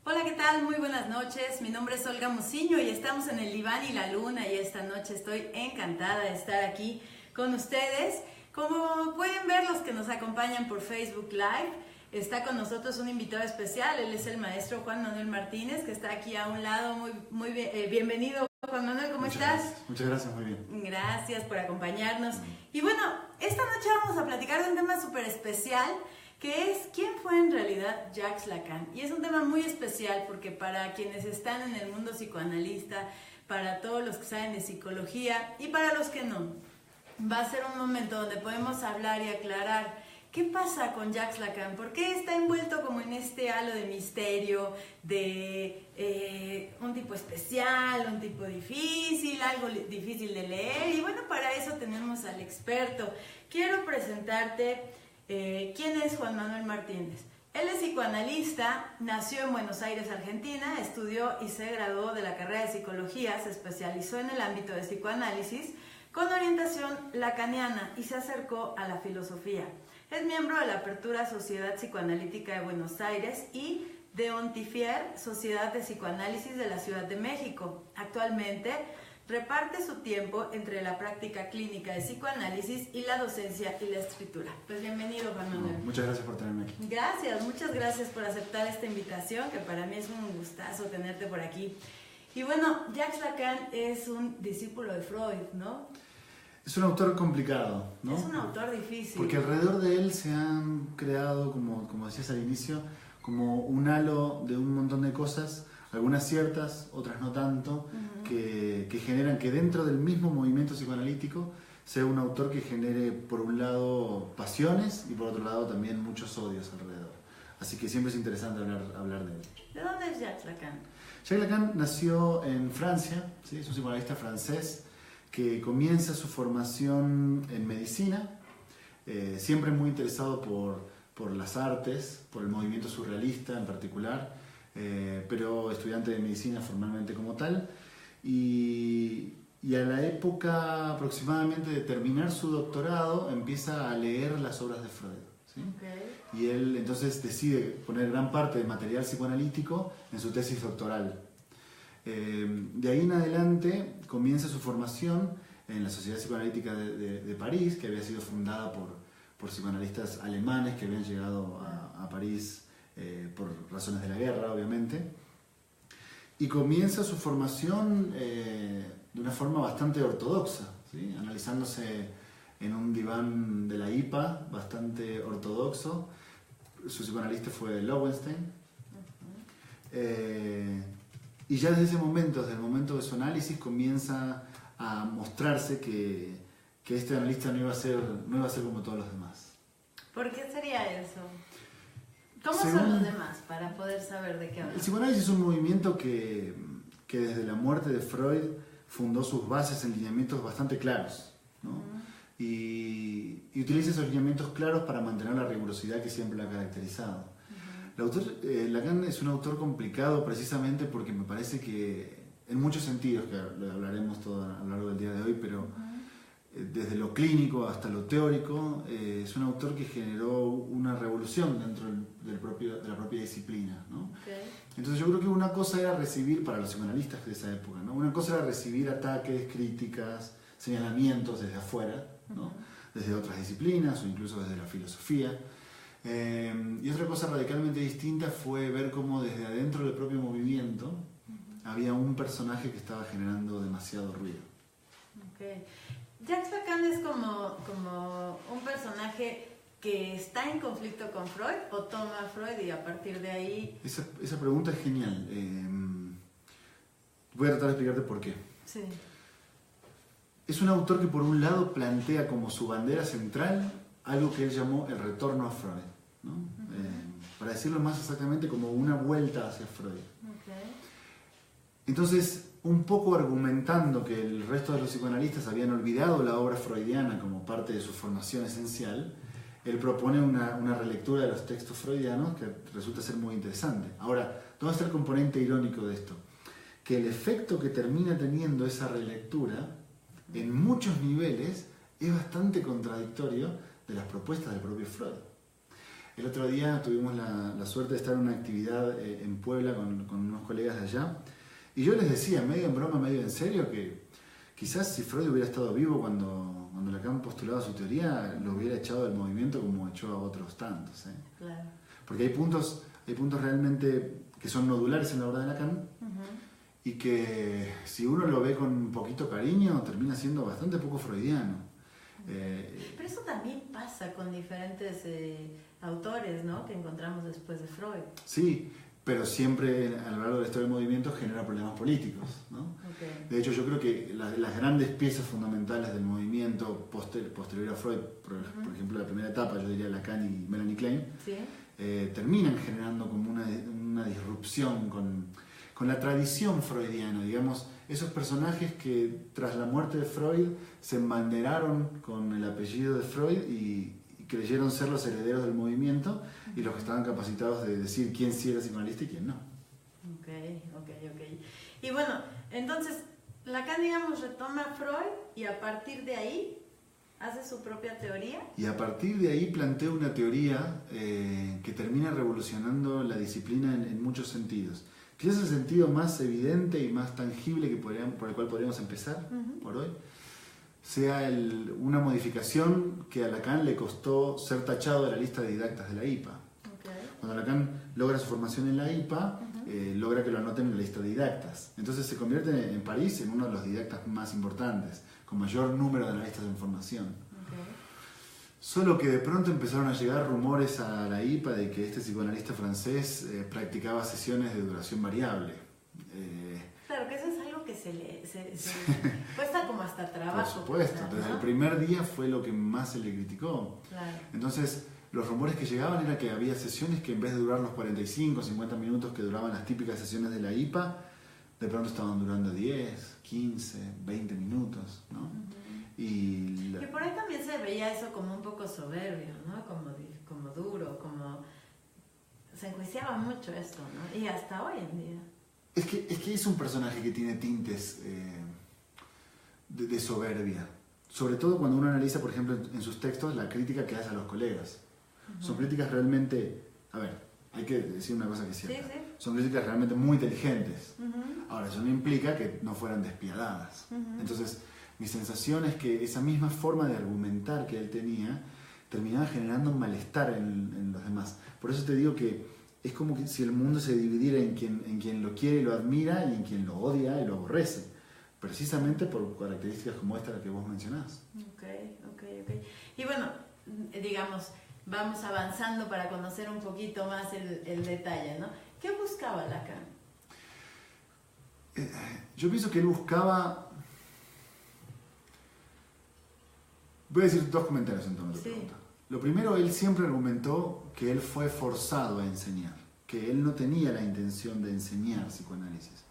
Hola, ¿qué tal? Muy buenas noches. Mi nombre es Olga Muciño y estamos en el Diván y la Luna y esta noche estoy encantada de estar aquí con ustedes. Como pueden ver los que nos acompañan por Facebook Live, está con nosotros un invitado especial. Él es el maestro Juan Manuel Martínez, que está aquí a un lado. Muy bien, bienvenido, Juan Manuel, ¿cómo estás? Muchas gracias, muy bien. Gracias por acompañarnos. Y bueno, esta noche vamos a platicar de un tema súper especial, que es ¿quién fue en realidad Jacques Lacan? Y es un tema muy especial porque para quienes están en el mundo psicoanalista, para todos los que saben de psicología y para los que no, va a ser un momento donde podemos hablar y aclarar qué pasa con Jacques Lacan, por qué está envuelto como en este halo de misterio, de un tipo especial, un tipo difícil, algo difícil de leer. Y bueno, para eso tenemos al experto. Quiero presentarte quién es Juan Manuel Martínez. Él es psicoanalista, nació en Buenos Aires, Argentina, estudió y se graduó de la carrera de psicología, se especializó en el ámbito de psicoanálisis con orientación lacaniana y se acercó a la filosofía. Es miembro de la Apertura Sociedad Psicoanalítica de Buenos Aires y de Ontifier, Sociedad de Psicoanálisis de la Ciudad de México. Actualmente reparte su tiempo entre la práctica clínica de psicoanálisis y la docencia y la escritura. Pues bienvenido, Juan Manuel. Muchas gracias por tenerme aquí. Gracias, muchas gracias por aceptar esta invitación, que para mí es un gustazo tenerte por aquí. Y bueno, Jacques Lacan es un discípulo de Freud, ¿no? Es un autor complicado, ¿no? Es un autor difícil. Porque alrededor de él se han creado, como decías al inicio, como un halo de un montón de cosas, algunas ciertas, otras no tanto, que generan que dentro del mismo movimiento psicoanalítico sea un autor que genere por un lado pasiones y por otro lado también muchos odios alrededor. Así que siempre es interesante hablar de él. ¿De dónde es Jacques Lacan? Jacques Lacan nació en Francia, ¿sí? Es un psicoanalista francés que comienza su formación en medicina, siempre muy interesado por las artes, por el movimiento surrealista en particular, pero estudiante de medicina formalmente como tal, y a la época aproximadamente de terminar su doctorado empieza a leer las obras de Freud. ¿Sí? Okay. Y él entonces decide poner gran parte de material psicoanalítico en su tesis doctoral. De ahí en adelante comienza su formación en la Sociedad Psicoanalítica de París, que había sido fundada por psicoanalistas alemanes que habían llegado a París por razones de la guerra, obviamente. Y comienza su formación de una forma bastante ortodoxa, ¿sí? Analizándose en un diván de la IPA, bastante ortodoxo. Su psicoanalista fue Lowenstein. Y ya desde ese momento, desde el momento de su análisis, comienza a mostrarse que este analista no iba a ser como todos los demás. ¿Por qué sería eso? ¿Cómo son los demás para poder saber de qué hablan? El psicoanálisis es un movimiento que desde la muerte de Freud fundó sus bases en lineamientos bastante claros, ¿no? Y utiliza esos lineamientos claros para mantener la rigurosidad que siempre la ha caracterizado. Lacan es un autor complicado precisamente porque me parece que en muchos sentidos, que lo hablaremos todo a lo largo del día de hoy, pero desde lo clínico hasta lo teórico, es un autor que generó una revolución dentro de la propia disciplina, ¿no? Okay. Entonces yo creo que una cosa era recibir, para los psicoanalistas de esa época, ¿no? Una cosa era recibir ataques, críticas, señalamientos desde afuera, ¿no? Desde otras disciplinas o incluso desde la filosofía. Y otra cosa radicalmente distinta fue ver cómo desde adentro del propio movimiento había un personaje que estaba generando demasiado ruido. Okay. Jacques Lacan es como un personaje que está en conflicto con Freud, o toma a Freud y a partir de ahí... Esa pregunta es genial. Voy a tratar de explicarte por qué. Sí. Es un autor que por un lado plantea como su bandera central algo que él llamó el retorno a Freud, ¿no? Para decirlo más exactamente, como una vuelta hacia Freud. Okay. Entonces, un poco argumentando que el resto de los psicoanalistas habían olvidado la obra freudiana como parte de su formación esencial, él propone una relectura de los textos freudianos que resulta ser muy interesante. Ahora, ¿dónde está el componente irónico de esto? Que el efecto que termina teniendo esa relectura, en muchos niveles, es bastante contradictorio de las propuestas del propio Freud. El otro día tuvimos la suerte de estar en una actividad en Puebla con unos colegas de allá, y yo les decía, medio en broma, medio en serio, que quizás si Freud hubiera estado vivo cuando Lacan postulaba su teoría, lo hubiera echado del movimiento como echó a otros tantos. Claro. Porque hay puntos realmente que son nodulares en la obra de Lacan, y que si uno lo ve con un poquito cariño, termina siendo bastante poco freudiano. Pero eso también pasa con diferentes autores, ¿no? Que encontramos después de Freud. Sí, pero siempre a lo largo de la historia del movimiento genera problemas políticos, ¿no? Okay. De hecho, yo creo que las grandes piezas fundamentales del movimiento posterior a Freud, por ejemplo, la primera etapa, yo diría Lacan y Melanie Klein, ¿Sí? Terminan generando como una disrupción con la tradición freudiana, digamos, esos personajes que tras la muerte de Freud se embanderaron con el apellido de Freud y creyeron ser los herederos del movimiento y los que estaban capacitados de decir quién sí era psicoanalista y quién no. Ok. Y bueno, entonces Lacan, digamos, retoma a Freud y a partir de ahí hace su propia teoría. Y a partir de ahí plantea una teoría que termina revolucionando la disciplina en muchos sentidos. Quizás el sentido más evidente y más tangible por el cual podríamos empezar por hoy sea una modificación que a Lacan le costó ser tachado de la lista de didactas de la IPA. Okay. Cuando Lacan logra su formación en la IPA, logra que lo anoten en la lista de didactas. Entonces se convierte en París en uno de los didactas más importantes, con mayor número de analistas de información. Okay. Solo que de pronto empezaron a llegar rumores a la IPA de que este psicoanalista francés practicaba sesiones de duración variable. Claro, que eso es algo que se cuesta como hasta trabajo. Por supuesto, quizás, ¿no? desde el primer día fue lo que más se le criticó. Claro. Entonces, los rumores que llegaban era que había sesiones que en vez de durar los 45 o 50 minutos que duraban las típicas sesiones de la IPA, de pronto estaban durando 10, 15, 20 minutos, ¿no? Y por ahí también se veía eso como un poco soberbio, ¿no? Como duro, como... Se enjuiciaba mucho esto, ¿no? Y hasta hoy en día. Es que es un personaje que tiene tintes de soberbia. Sobre todo cuando uno analiza, por ejemplo, en sus textos, la crítica que hace a los colegas. Son críticas realmente... A ver, hay que decir una cosa que es cierta. Sí. Son críticas realmente muy inteligentes. Ahora, eso no implica que no fueran despiadadas. Entonces, mi sensación es que esa misma forma de argumentar que él tenía terminaba generando un malestar en los demás. Por eso te digo que es como que si el mundo se dividiera en quien lo quiere y lo admira y en quien lo odia y lo aborrece. Precisamente por características como esta que vos mencionás. Ok. Y bueno, digamos, vamos avanzando para conocer un poquito más el detalle, ¿no? ¿Qué buscaba Lacan? Yo pienso que él buscaba... Voy a decir dos comentarios en torno a tu pregunta. Lo primero, él siempre argumentó que él fue forzado a enseñar, que él no tenía la intención de enseñar psicoanálisis.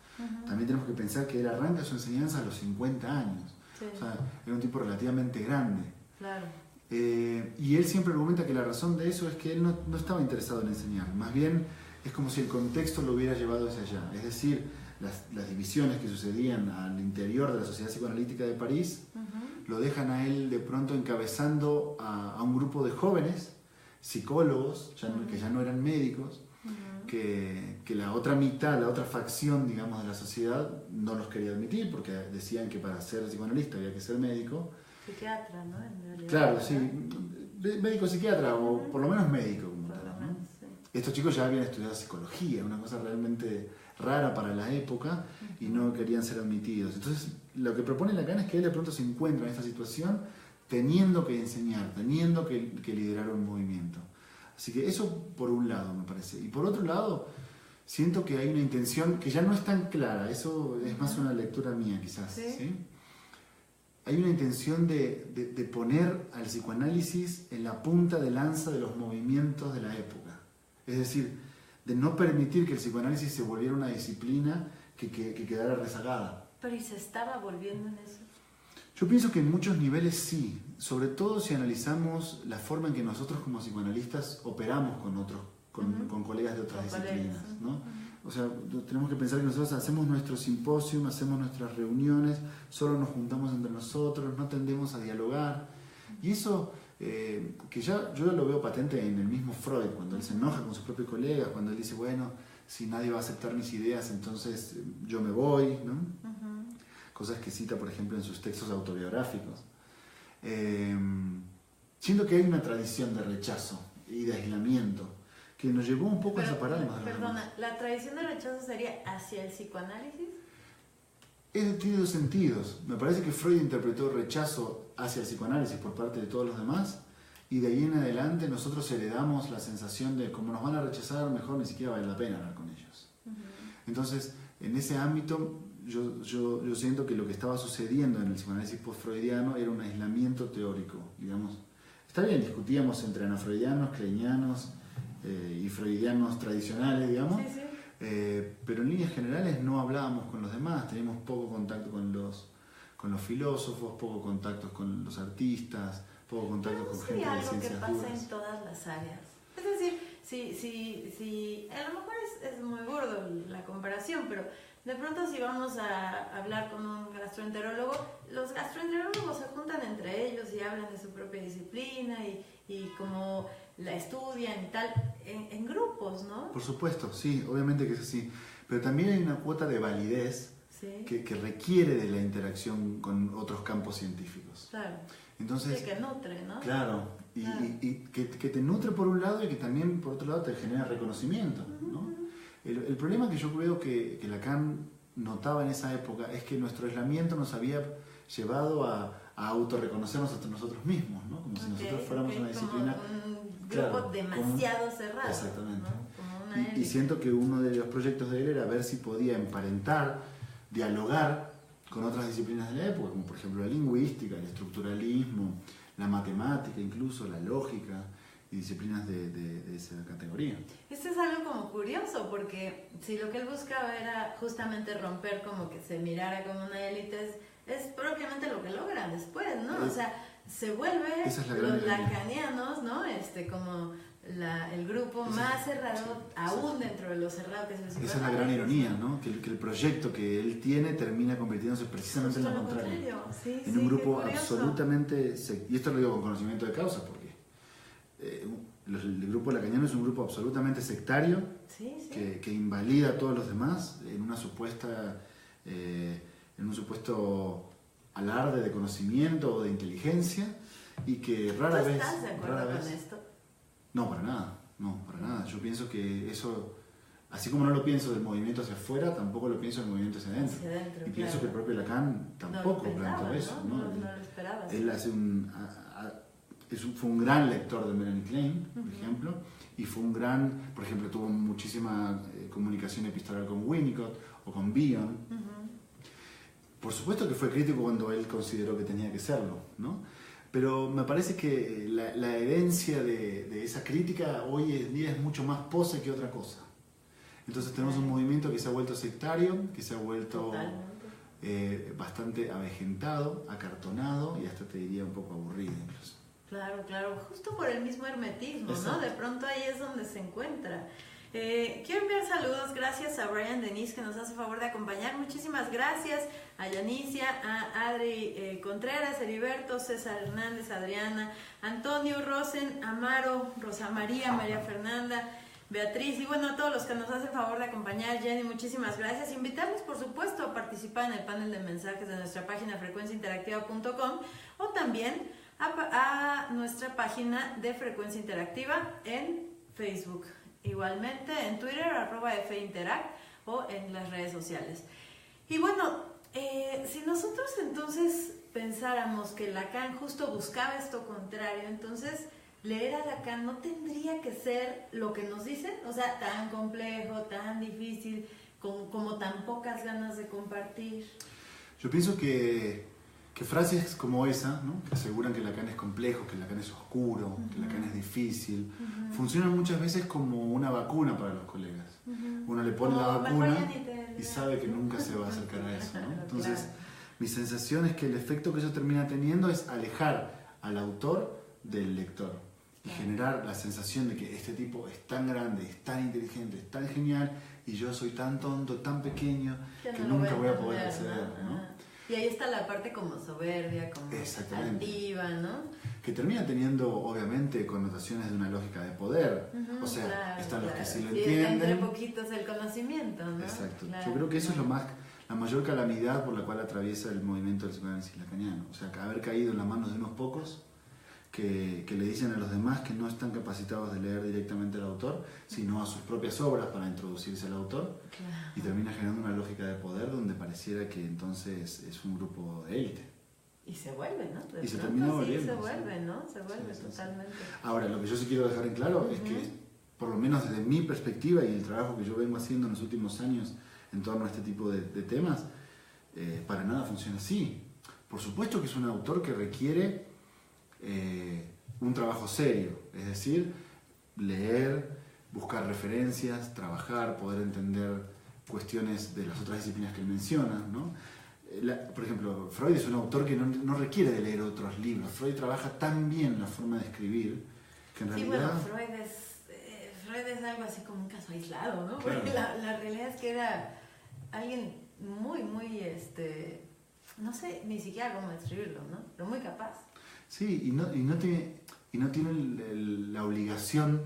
También tenemos que pensar que él arranca su enseñanza a los 50 años. Sí. O sea, era un tipo relativamente grande. Claro. Y él siempre argumenta que la razón de eso es que él no estaba interesado en enseñar. Más bien, es como si el contexto lo hubiera llevado hacia allá. Es decir, las divisiones que sucedían al interior de la Sociedad Psicoanalítica de París lo dejan a él de pronto encabezando a un grupo de jóvenes psicólogos, que ya no eran médicos, que la otra mitad, la otra facción, digamos, de la sociedad no los quería admitir porque decían que para ser psicoanalista había que ser médico. Psiquiatra, ¿no? En realidad, claro, sí, médico psiquiatra o por lo menos médico. Como tal, ¿no? Sí. Estos chicos ya habían estudiado psicología, una cosa realmente rara para la época, y no querían ser admitidos. Entonces, lo que propone Lacan es que él de pronto se encuentra en esta situación teniendo que enseñar, teniendo que liderar un movimiento. Así que eso por un lado me parece. Y por otro lado, siento que hay una intención que ya no es tan clara, eso es más una lectura mía quizás. ¿Sí? Hay una intención de poner al psicoanálisis en la punta de lanza de los movimientos de la época. Es decir, de no permitir que el psicoanálisis se volviera una disciplina que quedara rezagada. Pero ¿y se estaba volviendo en eso? Yo pienso que en muchos niveles sí, sobre todo si analizamos la forma en que nosotros como psicoanalistas operamos con colegas de otras disciplinas, ¿no? O sea, tenemos que pensar que nosotros hacemos nuestro simposio, hacemos nuestras reuniones, solo nos juntamos entre nosotros, no tendemos a dialogar. Y eso que ya yo lo veo patente en el mismo Freud, cuando él se enoja con sus propios colegas, cuando él dice, bueno, si nadie va a aceptar mis ideas, entonces yo me voy, ¿no? Cosas que cita, por ejemplo, en sus textos autobiográficos. Siento que hay una tradición de rechazo y de aislamiento que nos llevó un poco a separarnos. Perdona, ¿la tradición de rechazo sería hacia el psicoanálisis? Tiene dos sentidos. Me parece que Freud interpretó rechazo hacia el psicoanálisis por parte de todos los demás, y de ahí en adelante nosotros heredamos la sensación de como nos van a rechazar, mejor ni siquiera vale la pena hablar con ellos. Entonces, en ese ámbito, yo siento que lo que estaba sucediendo en el psicoanálisis post-freudiano era un aislamiento teórico, digamos. Está bien, discutíamos entre anafreudianos, kleinianos y freudianos tradicionales, digamos. Sí, sí. Pero en líneas generales no hablábamos con los demás, teníamos poco contacto con los filósofos, poco contacto con los artistas, poco contacto con gente de ciencias duras. Algo que pasa duras. en todas las áreas. Es decir, si a lo mejor es muy gordo la comparación, pero de pronto si vamos a hablar con un gastroenterólogo, los gastroenterólogos se juntan entre ellos y hablan de su propia disciplina y cómo la estudian y tal, en grupos, ¿no? Por supuesto, sí, obviamente que es así. Pero también hay una cuota de validez, sí, que requiere de la interacción con otros campos científicos. Claro. Entonces, sí, que nutre, ¿no? Claro, y que te nutre por un lado y que también por otro lado te genera reconocimiento, ¿no? El problema que yo creo que Lacan notaba en esa época es que nuestro aislamiento nos había llevado a autorreconocernos a nosotros mismos, ¿no? Como si nosotros fuéramos una disciplina... Como un grupo demasiado cerrado. Exactamente. ¿No? Y siento que uno de los proyectos de él era ver si podía emparentar, dialogar con otras disciplinas de la época, como por ejemplo la lingüística, el estructuralismo, la matemática, incluso la lógica, y disciplinas de esa categoría. Esto es algo como curioso, porque si lo que él buscaba era justamente romper como que se mirara como una élite, es propiamente lo que logra después, ¿no? O sea, se vuelve los lacanianos, ¿no? Como el grupo más cerrado, aún dentro de lo cerrado que es el psicoanálisis. Esa es la gran ironía, ¿no? Que el proyecto que él tiene termina convirtiéndose precisamente en lo contrario. Sí, en un grupo absolutamente... Y esto lo digo con conocimiento de causa, porque el grupo lacaniano es un grupo absolutamente sectario, que invalida a todos los demás en una supuesta... en un supuesto alarde de conocimiento o de inteligencia, y que rara vez... ¿Estás de acuerdo con esto? No, para nada. Yo pienso que eso, así como no lo pienso del movimiento hacia afuera, tampoco lo pienso del movimiento hacia adentro. Y pienso que el propio Lacan tampoco planteó eso. No lo esperabas. Él fue un gran lector de Melanie Klein, por ejemplo, y fue un gran, por ejemplo, tuvo muchísima comunicación epistolar con Winnicott o con Bion. Por supuesto que fue crítico cuando él consideró que tenía que serlo, ¿no? Pero me parece que la herencia de esa crítica hoy en día es mucho más pose que otra cosa. Entonces tenemos un movimiento que se ha vuelto sectario, que se ha vuelto bastante avejentado, acartonado y hasta te diría un poco aburrido incluso. Claro, justo por el mismo hermetismo, ¿no? De pronto ahí es donde se encuentra. Quiero enviar saludos, gracias a Brian Denis que nos hace favor de acompañar, muchísimas gracias a Yanicia, a Adri Contreras, Heriberto, César Hernández, Adriana, Antonio, Rosen, Amaro, Rosa María, María Fernanda, Beatriz y bueno, a todos los que nos hacen favor de acompañar. Jenny, muchísimas gracias. Invitarlos por supuesto a participar en el panel de mensajes de nuestra página frecuenciainteractiva.com o también a nuestra página de Frecuencia Interactiva en Facebook. Igualmente en Twitter, @FInteract o en las redes sociales. Y bueno, si nosotros entonces pensáramos que Lacan justo buscaba esto contrario, entonces leer a Lacan no tendría que ser lo que nos dicen, o sea, tan complejo, tan difícil, como tan pocas ganas de compartir. Yo pienso que frases como esa, ¿no? Que aseguran que Lacan es complejo, que Lacan es oscuro, que Lacan es difícil, funcionan muchas veces como una vacuna para los colegas. Uno le pone la vacuna y sabe que nunca se va a acercar a eso, ¿no? Entonces, mi sensación es que el efecto que eso termina teniendo es alejar al autor del lector y generar la sensación de que este tipo es tan grande, es tan inteligente, es tan genial y yo soy tan tonto, tan pequeño que nunca voy a poder acceder, ¿no? Y ahí está la parte como soberbia, como altiva, ¿no? que termina teniendo obviamente connotaciones de una lógica de poder. O sea, claro, están los que sí lo sí, entienden. está entre poquitos el conocimiento, ¿no? Exacto. Claro, Yo creo que eso claro. es la mayor calamidad por la cual atraviesa el movimiento del psicoanálisis lacaniano. O sea, que haber caído en las manos de unos pocos que le dicen a los demás que no están capacitados de leer directamente al autor, sino a sus propias obras para introducirse al autor, Claro. y termina generando una lógica de poder donde pareciera que entonces es un grupo de élite. Y se vuelve, ¿no? De Y se pronto termina sí, volviendo, se sí. vuelve, ¿no? Se vuelve Sí, sí, sí. totalmente. Ahora, lo que yo sí quiero dejar en claro es que, por lo menos desde mi perspectiva y el trabajo que yo vengo haciendo en los últimos años en torno a este tipo de temas, para nada funciona así. Por supuesto que es un autor que requiere un trabajo serio, es decir, leer, buscar referencias, trabajar, poder entender cuestiones de las otras disciplinas que él menciona, ¿no? Por ejemplo, Freud es un autor que no requiere de leer otros libros. Freud trabaja tan bien la forma de escribir que en Sí, realidad... bueno, Freud es algo así como un caso aislado, ¿no? Claro. Porque la realidad es que era alguien muy, no sé ni siquiera cómo describirlo, ¿no? Pero muy capaz. Sí, y no tiene la obligación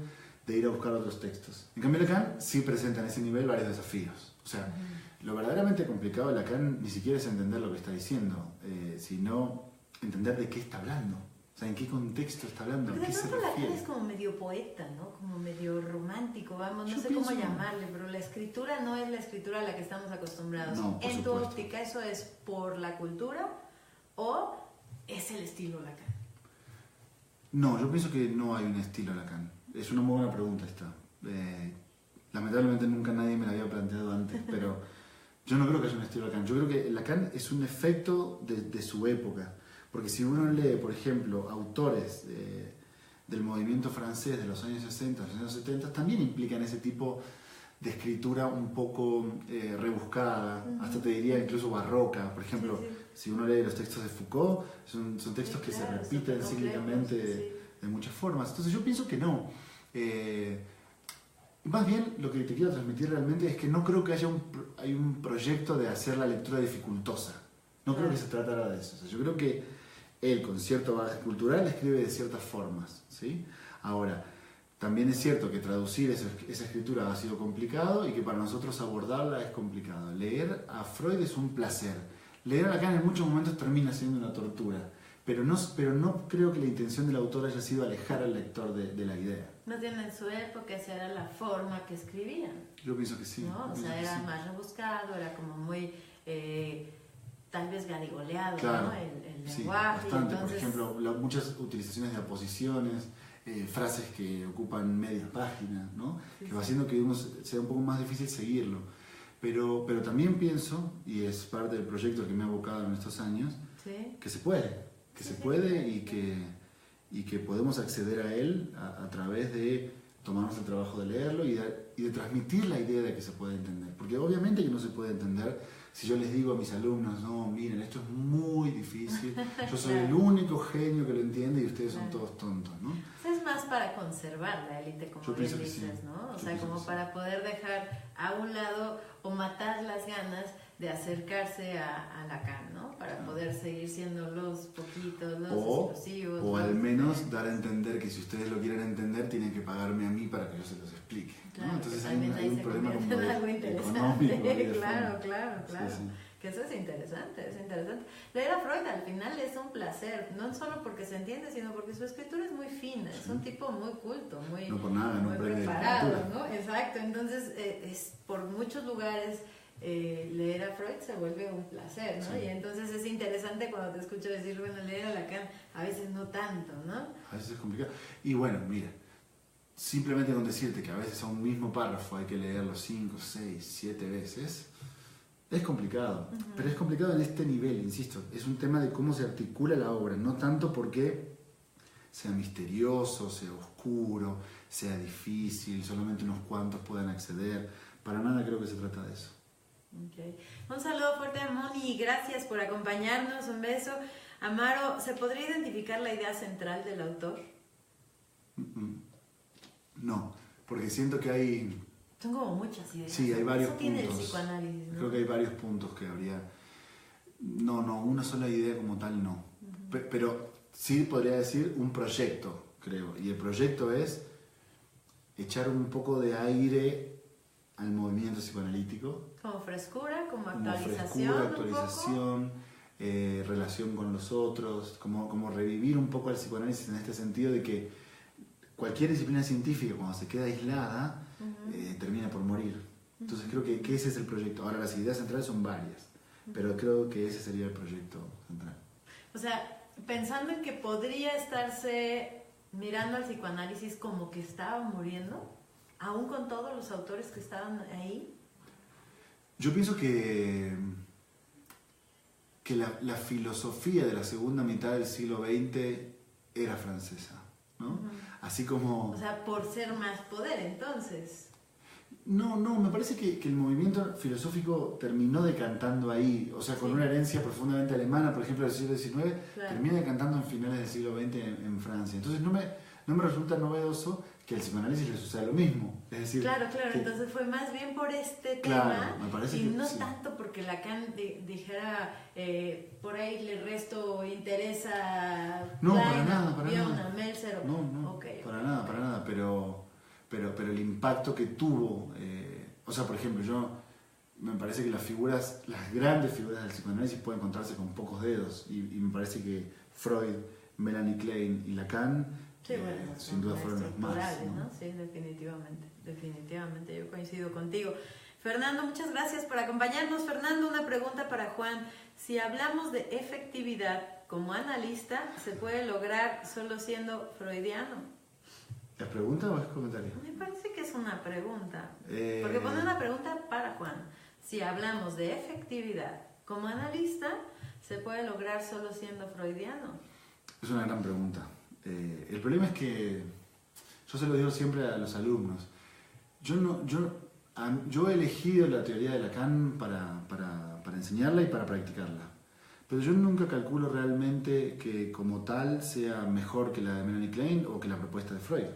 de ir a buscar otros textos. En cambio, Lacan sí presenta en ese nivel varios desafíos. O sea, lo verdaderamente complicado de Lacan ni siquiera es entender lo que está diciendo, sino entender de qué está hablando. O sea, en qué contexto está hablando, Porque a qué de se pronto Lacan refiere. es como medio poeta, ¿no? Como medio romántico, vamos, no Yo sé cómo pienso- llamarle, pero la escritura no es la escritura a la que estamos acostumbrados. No, por En tu supuesto. óptica, ¿eso es por la cultura o es el estilo Lacan? No, yo pienso que no hay un estilo Lacan. Es una muy buena pregunta esta. Lamentablemente nunca nadie me la había planteado antes, pero yo no creo que haya un estilo Lacan. Yo creo que Lacan es un efecto de su época. Porque si uno lee, por ejemplo, autores del movimiento francés de los años 60, los años 70, también implican ese tipo de escritura un poco rebuscada, hasta te diría incluso barroca. Por ejemplo, Sí, sí. si uno lee los textos de Foucault, son textos que se Claro, repiten supercomplejos, cíclicamente sí. de muchas formas. Entonces yo pienso que no. Más bien lo que te quiero transmitir realmente es que no creo que haya un proyecto de hacer la lectura dificultosa. No creo que se tratara de eso. O sea, yo creo que él, con cierto bagaje cultural, escribe de ciertas formas, ¿sí? Ahora, también es cierto que traducir esa escritura ha sido complicado y que para nosotros abordarla es complicado. Leer a Freud es un placer. Leer a Lacan en muchos momentos termina siendo una tortura. Pero no creo que la intención del autor haya sido alejar al lector de la idea. Más bien en su época esa era la forma que escribían, Yo pienso que sí. ¿no? O pienso sea, que era sí. más rebuscado, era como muy, tal vez garigoleado, Claro, ¿no? El sí, lenguaje. bastante. Entonces, Por ejemplo, muchas utilizaciones de aposiciones, frases que ocupan media página, ¿no? Sí, Que va sí. haciendo que sea un poco más difícil seguirlo. Pero también pienso, y es parte del proyecto que me ha abocado en estos años, ¿sí? que se puede. Que se puede y que podemos acceder a él a través de tomarnos el trabajo de leerlo y de transmitir la idea de que se puede entender. Porque obviamente que no se puede entender si yo les digo a mis alumnos, no, miren, esto es muy difícil, yo soy el único genio que lo entiende y ustedes son todos tontos, ¿no? Es más para conservar la élite, como Yo bien pienso que sí. dices, ¿no? O Yo sea, pienso como que sí. para poder dejar a un lado o matar las ganas de acercarse a Lacan, ¿no? Para poder seguir siendo los poquitos, los exclusivos. O al los- menos dar a entender que si ustedes lo quieren entender tienen que pagarme a mí para que yo se los explique, ¿no? Claro, Entonces que hay también un ahí se problema convierte como en algo de interesante. económico y de Claro, forma. claro, claro. Sí, sí. Que eso es interesante, es interesante. Leer a Freud al final es un placer, no solo porque se entiende, sino porque su escritura es muy fina, es un tipo muy culto, muy, No por nada, ganó muy un premio de preparado, literatura. ¿no? Exacto, entonces es por muchos lugares leer a Freud se vuelve un placer, ¿no? Sí. Y entonces es interesante cuando te escucho decir, bueno, leer a Lacan a veces no tanto, ¿no? A veces es complicado. Y bueno, mira, simplemente con decirte que a veces a un mismo párrafo hay que leerlo 5, 6, 7 veces, es complicado. Pero es complicado en este nivel, insisto. Es un tema de cómo se articula la obra, no tanto porque sea misterioso, sea oscuro, sea difícil, solamente unos cuantos puedan acceder. Para nada creo que se trata de eso. Okay. Un saludo fuerte a Moni y gracias por acompañarnos, un beso. Amaro, ¿se podría identificar la idea central del autor? No, porque siento que hay... Son como muchas ideas. Sí, hay varios Eso tiene el puntos. psicoanálisis, ¿no? Creo que hay varios puntos que habría... No, una sola idea como tal no. Pero sí podría decir un proyecto, creo. Y el proyecto es echar un poco de aire al movimiento psicoanalítico. Como frescura, como actualización, relación con los otros, como revivir un poco el psicoanálisis en este sentido de que cualquier disciplina científica cuando se queda aislada termina por morir. Entonces creo que ese es el proyecto. Ahora las ideas centrales son varias, pero creo que ese sería el proyecto central. O sea, pensando en que podría estarse mirando al psicoanálisis como que estaba muriendo, aún con todos los autores que estaban ahí. Yo pienso que la filosofía de la segunda mitad del siglo XX era francesa, ¿no? Así como... O sea, por ser más poder, entonces. No, me parece que el movimiento filosófico terminó decantando ahí, o sea, con una herencia profundamente alemana, por ejemplo, del siglo XIX, termina decantando en finales del siglo XX en Francia. Entonces no me resulta novedoso que al psicoanálisis le suceda lo mismo. Es decir, claro, entonces fue más bien por este tema, me parece y que, no tanto porque Lacan dijera, por ahí le resto interés a no, Klein, para Bion, nada. a Meltzer. No, okay. Para nada, pero el impacto que tuvo, o sea, por ejemplo, me parece que las grandes figuras del psicoanálisis pueden contarse con pocos dedos, y me parece que Freud, Melanie Klein y Lacan, sin duda fueron los más, ¿no? Sí, definitivamente, yo coincido contigo. Fernando, muchas gracias por acompañarnos. Fernando, una pregunta para Juan. Si hablamos de efectividad como analista, ¿se puede lograr solo siendo freudiano? ¿Es pregunta o es comentario? Me parece que es una pregunta. Porque pone una pregunta para Juan. Si hablamos de efectividad como analista, ¿se puede lograr solo siendo freudiano? Es una gran pregunta. El problema es que yo se lo digo siempre a los alumnos. Yo he elegido la teoría de Lacan para enseñarla y para practicarla. Pero yo nunca calculo realmente que como tal sea mejor que la de Melanie Klein o que la propuesta de Freud.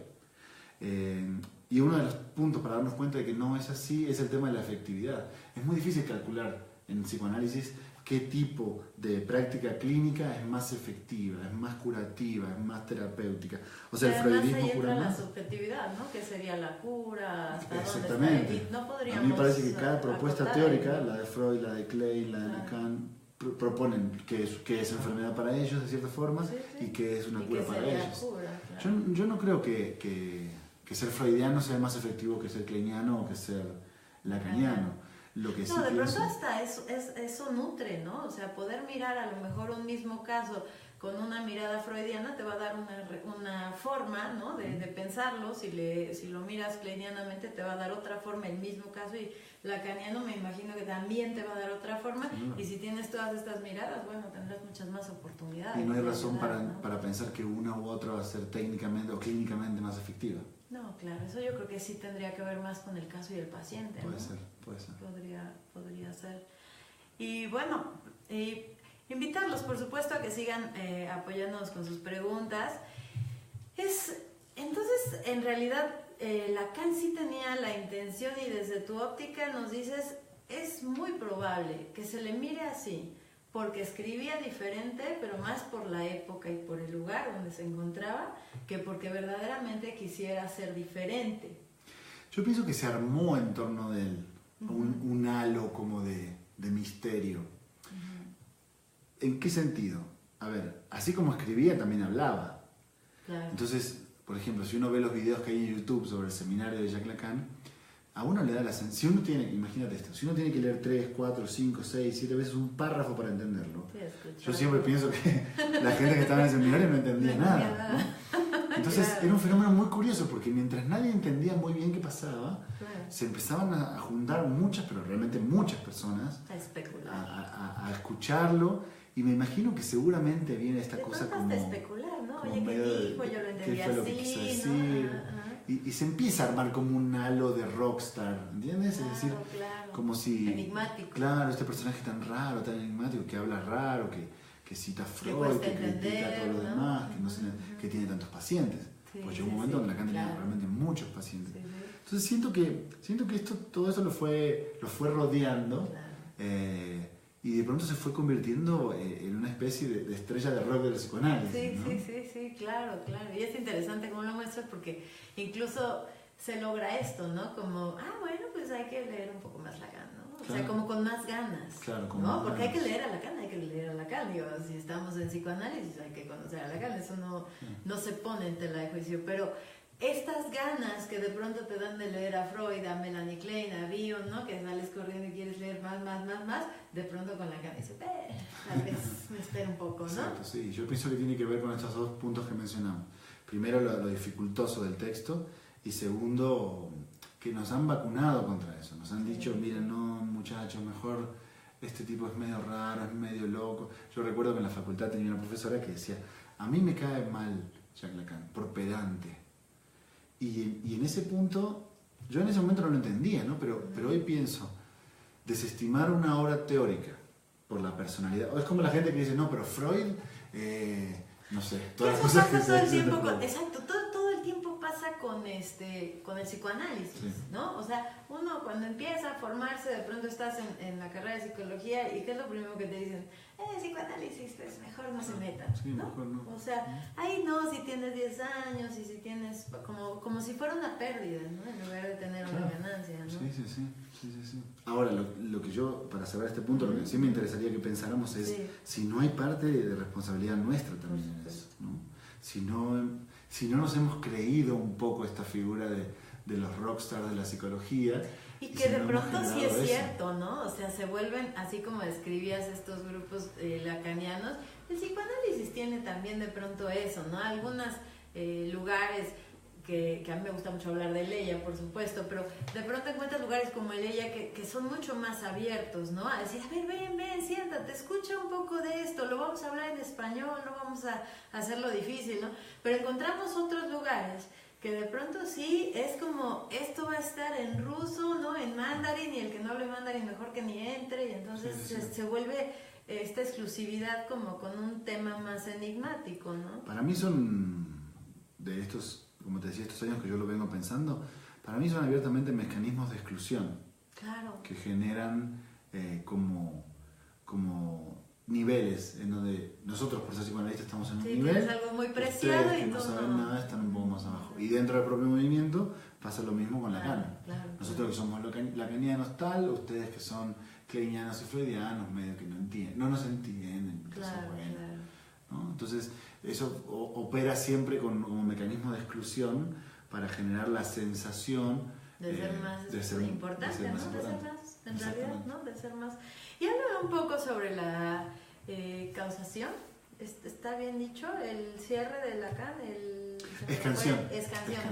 Y uno de los puntos para darnos cuenta de que no es así es el tema de la efectividad. Es muy difícil calcular en psicoanálisis qué tipo de práctica clínica es más efectiva, es más curativa, es más terapéutica. O sea, el freudismo ahí cura entra más. la subjetividad, ¿no? Que sería la cura, hasta exactamente. Dónde está. No podríamos, a mí me parece que cada propuesta teórica, ahí, la de Freud, la de Klein, la de Lacan, proponen que es enfermedad para ellos de cierta forma y que es una cura para ellos. Cura, claro. Yo no creo que ser freudiano sea más efectivo que ser kleiniano o que ser lacaniano. Lo que sí de pienso... pronto hasta eso nutre, ¿no? O sea, poder mirar a lo mejor un mismo caso con una mirada freudiana te va a dar una forma, ¿no? de pensarlo. Si lo miras kleinianamente te va a dar otra forma el mismo caso, y lacaniano me imagino que también te va a dar otra forma. Y si tienes todas estas miradas, bueno, tendrás muchas más oportunidades. Y no hay razón para pensar que una u otra va a ser técnicamente o clínicamente más efectiva. No, claro, eso yo creo que sí tendría que ver más con el caso y el paciente. Puede ¿no? ser. Podría ser. Y bueno, invitarlos, por supuesto, a que sigan apoyándonos con sus preguntas. Entonces, en realidad, Lacan sí tenía la intención, y desde tu óptica nos dices, es muy probable que se le mire así, porque escribía diferente, pero más por la época y por el lugar donde se encontraba, que porque verdaderamente quisiera ser diferente. Yo pienso que se armó en torno de él un halo como de misterio. ¿En qué sentido? A ver, así como escribía, también hablaba. Claro. Entonces, por ejemplo, si uno ve los videos que hay en YouTube sobre el seminario de Jacques Lacan, a uno le da la sensación, si uno tiene, imagínate esto, si uno tiene que leer 3, 4, 5, 6, 7 veces un párrafo para entenderlo, yo siempre pienso que la gente que estaba en el seminario no entendía nada, ¿no? Entonces era un fenómeno muy curioso, porque mientras nadie entendía muy bien qué pasaba, se empezaban a juntar muchas, pero realmente muchas personas a especular, a escucharlo, y me imagino que seguramente viene esta cosa como... De especular, ¿no? Oye, ¿qué dijo? Yo lo entendí así, lo que quiso decir, ¿no? Y se empieza a armar como un halo de rockstar, ¿entiendes? Claro, es decir, como si... enigmático. Claro, este personaje tan raro, tan enigmático, que habla raro, que cita a Freud, que critica a todos los demás, que tiene tantos pacientes. Pues llegó un momento en que Lacan tenía realmente muchos pacientes. Entonces siento que todo eso lo fue rodeando, y de pronto se fue convirtiendo en una especie de estrella de rock del psicoanálisis. Sí, ¿no? sí, claro. Y es interesante cómo lo muestras porque incluso se logra esto, ¿no? Como, bueno, pues hay que leer un poco más Lacan, ¿no? O sea, como con más ganas. Claro, con ¿no? más Porque ganas. hay que leer a Lacan. Digo, si estamos en psicoanálisis hay que conocer a Lacan, eso no se pone en tela de juicio, pero estas ganas que de pronto te dan de leer a Freud, a Melanie Klein, a Bion, ¿no? Que sales corriendo y quieres leer más, de pronto con Lacan dices, tal vez me espera un poco, ¿no? Exacto, sí. Yo pienso que tiene que ver con estos dos puntos que mencionamos. Primero, lo dificultoso del texto, y segundo, que nos han vacunado contra eso. Nos han dicho, miren, no, muchachos, mejor este tipo es medio raro, es medio loco. Yo recuerdo que en la facultad tenía una profesora que decía, a mí me cae mal Jacques Lacan, por pedante. Y en ese punto, yo en ese momento no lo entendía, ¿no? Pero hoy pienso, desestimar una obra teórica por la personalidad. O es como la gente que dice, no, pero Freud, no sé, todas las eso cosas pasa que todo el se dicen de tiempo, Freud. exacto, todo el tiempo pasa con el psicoanálisis, Sí. ¿no? O sea, uno cuando empieza a formarse, de pronto estás en la carrera de psicología y ¿qué es lo primero que te dicen? Psicoanálisis, pues mejor no se metan, Sí, ¿no? mejor no. O sea, ahí no, si tienes 10 años y si tienes, como si fuera una pérdida, ¿no? En lugar de tener una ganancia, ¿no? Sí. Ahora, lo que yo, para cerrar este punto, lo que sí me interesaría que pensáramos es si no hay parte de responsabilidad nuestra también en eso, ¿no? Si no nos hemos creído un poco esta figura de los rockstars de la psicología. Y que de no pronto hemos sí es generado cierto, ¿no? O sea, se vuelven, así como describías estos grupos lacanianos, el psicoanálisis tiene también de pronto eso, ¿no? Algunos lugares que a mí me gusta mucho hablar de Leia, por supuesto, pero de pronto encuentras lugares como el Leia que son mucho más abiertos, ¿no? A decir, a ver, ven, siéntate, escucha un poco de esto, lo vamos a hablar en español, no vamos a hacerlo difícil, ¿no? Pero encontramos otros lugares que de pronto sí es como, esto va a estar en ruso, ¿no? En mandarín, y el que no hable mandarín mejor que ni entre, y entonces se vuelve esta exclusividad como con un tema más enigmático, ¿no? Para mí son de estos, como te decía, estos años que yo lo vengo pensando, para mí son abiertamente mecanismos de exclusión. Claro. Que generan como niveles en donde nosotros por ser psicoanalistas estamos en un nivel, es algo muy preciado, ustedes que y no tú saben nada están un poco más abajo. Y dentro del propio movimiento pasa lo mismo con Lacan. Nosotros que somos lacanianos tal, ustedes que son kleinianos y freudianos, medio que no nos entienden. ¿no? Entonces eso opera siempre como mecanismo de exclusión para generar la sensación de ser más importante, ¿no? De ser más, en realidad, ¿no? De ser más. Y háblame un poco sobre la causación. ¿Está bien dicho? El cierre de Lacan, Escansión.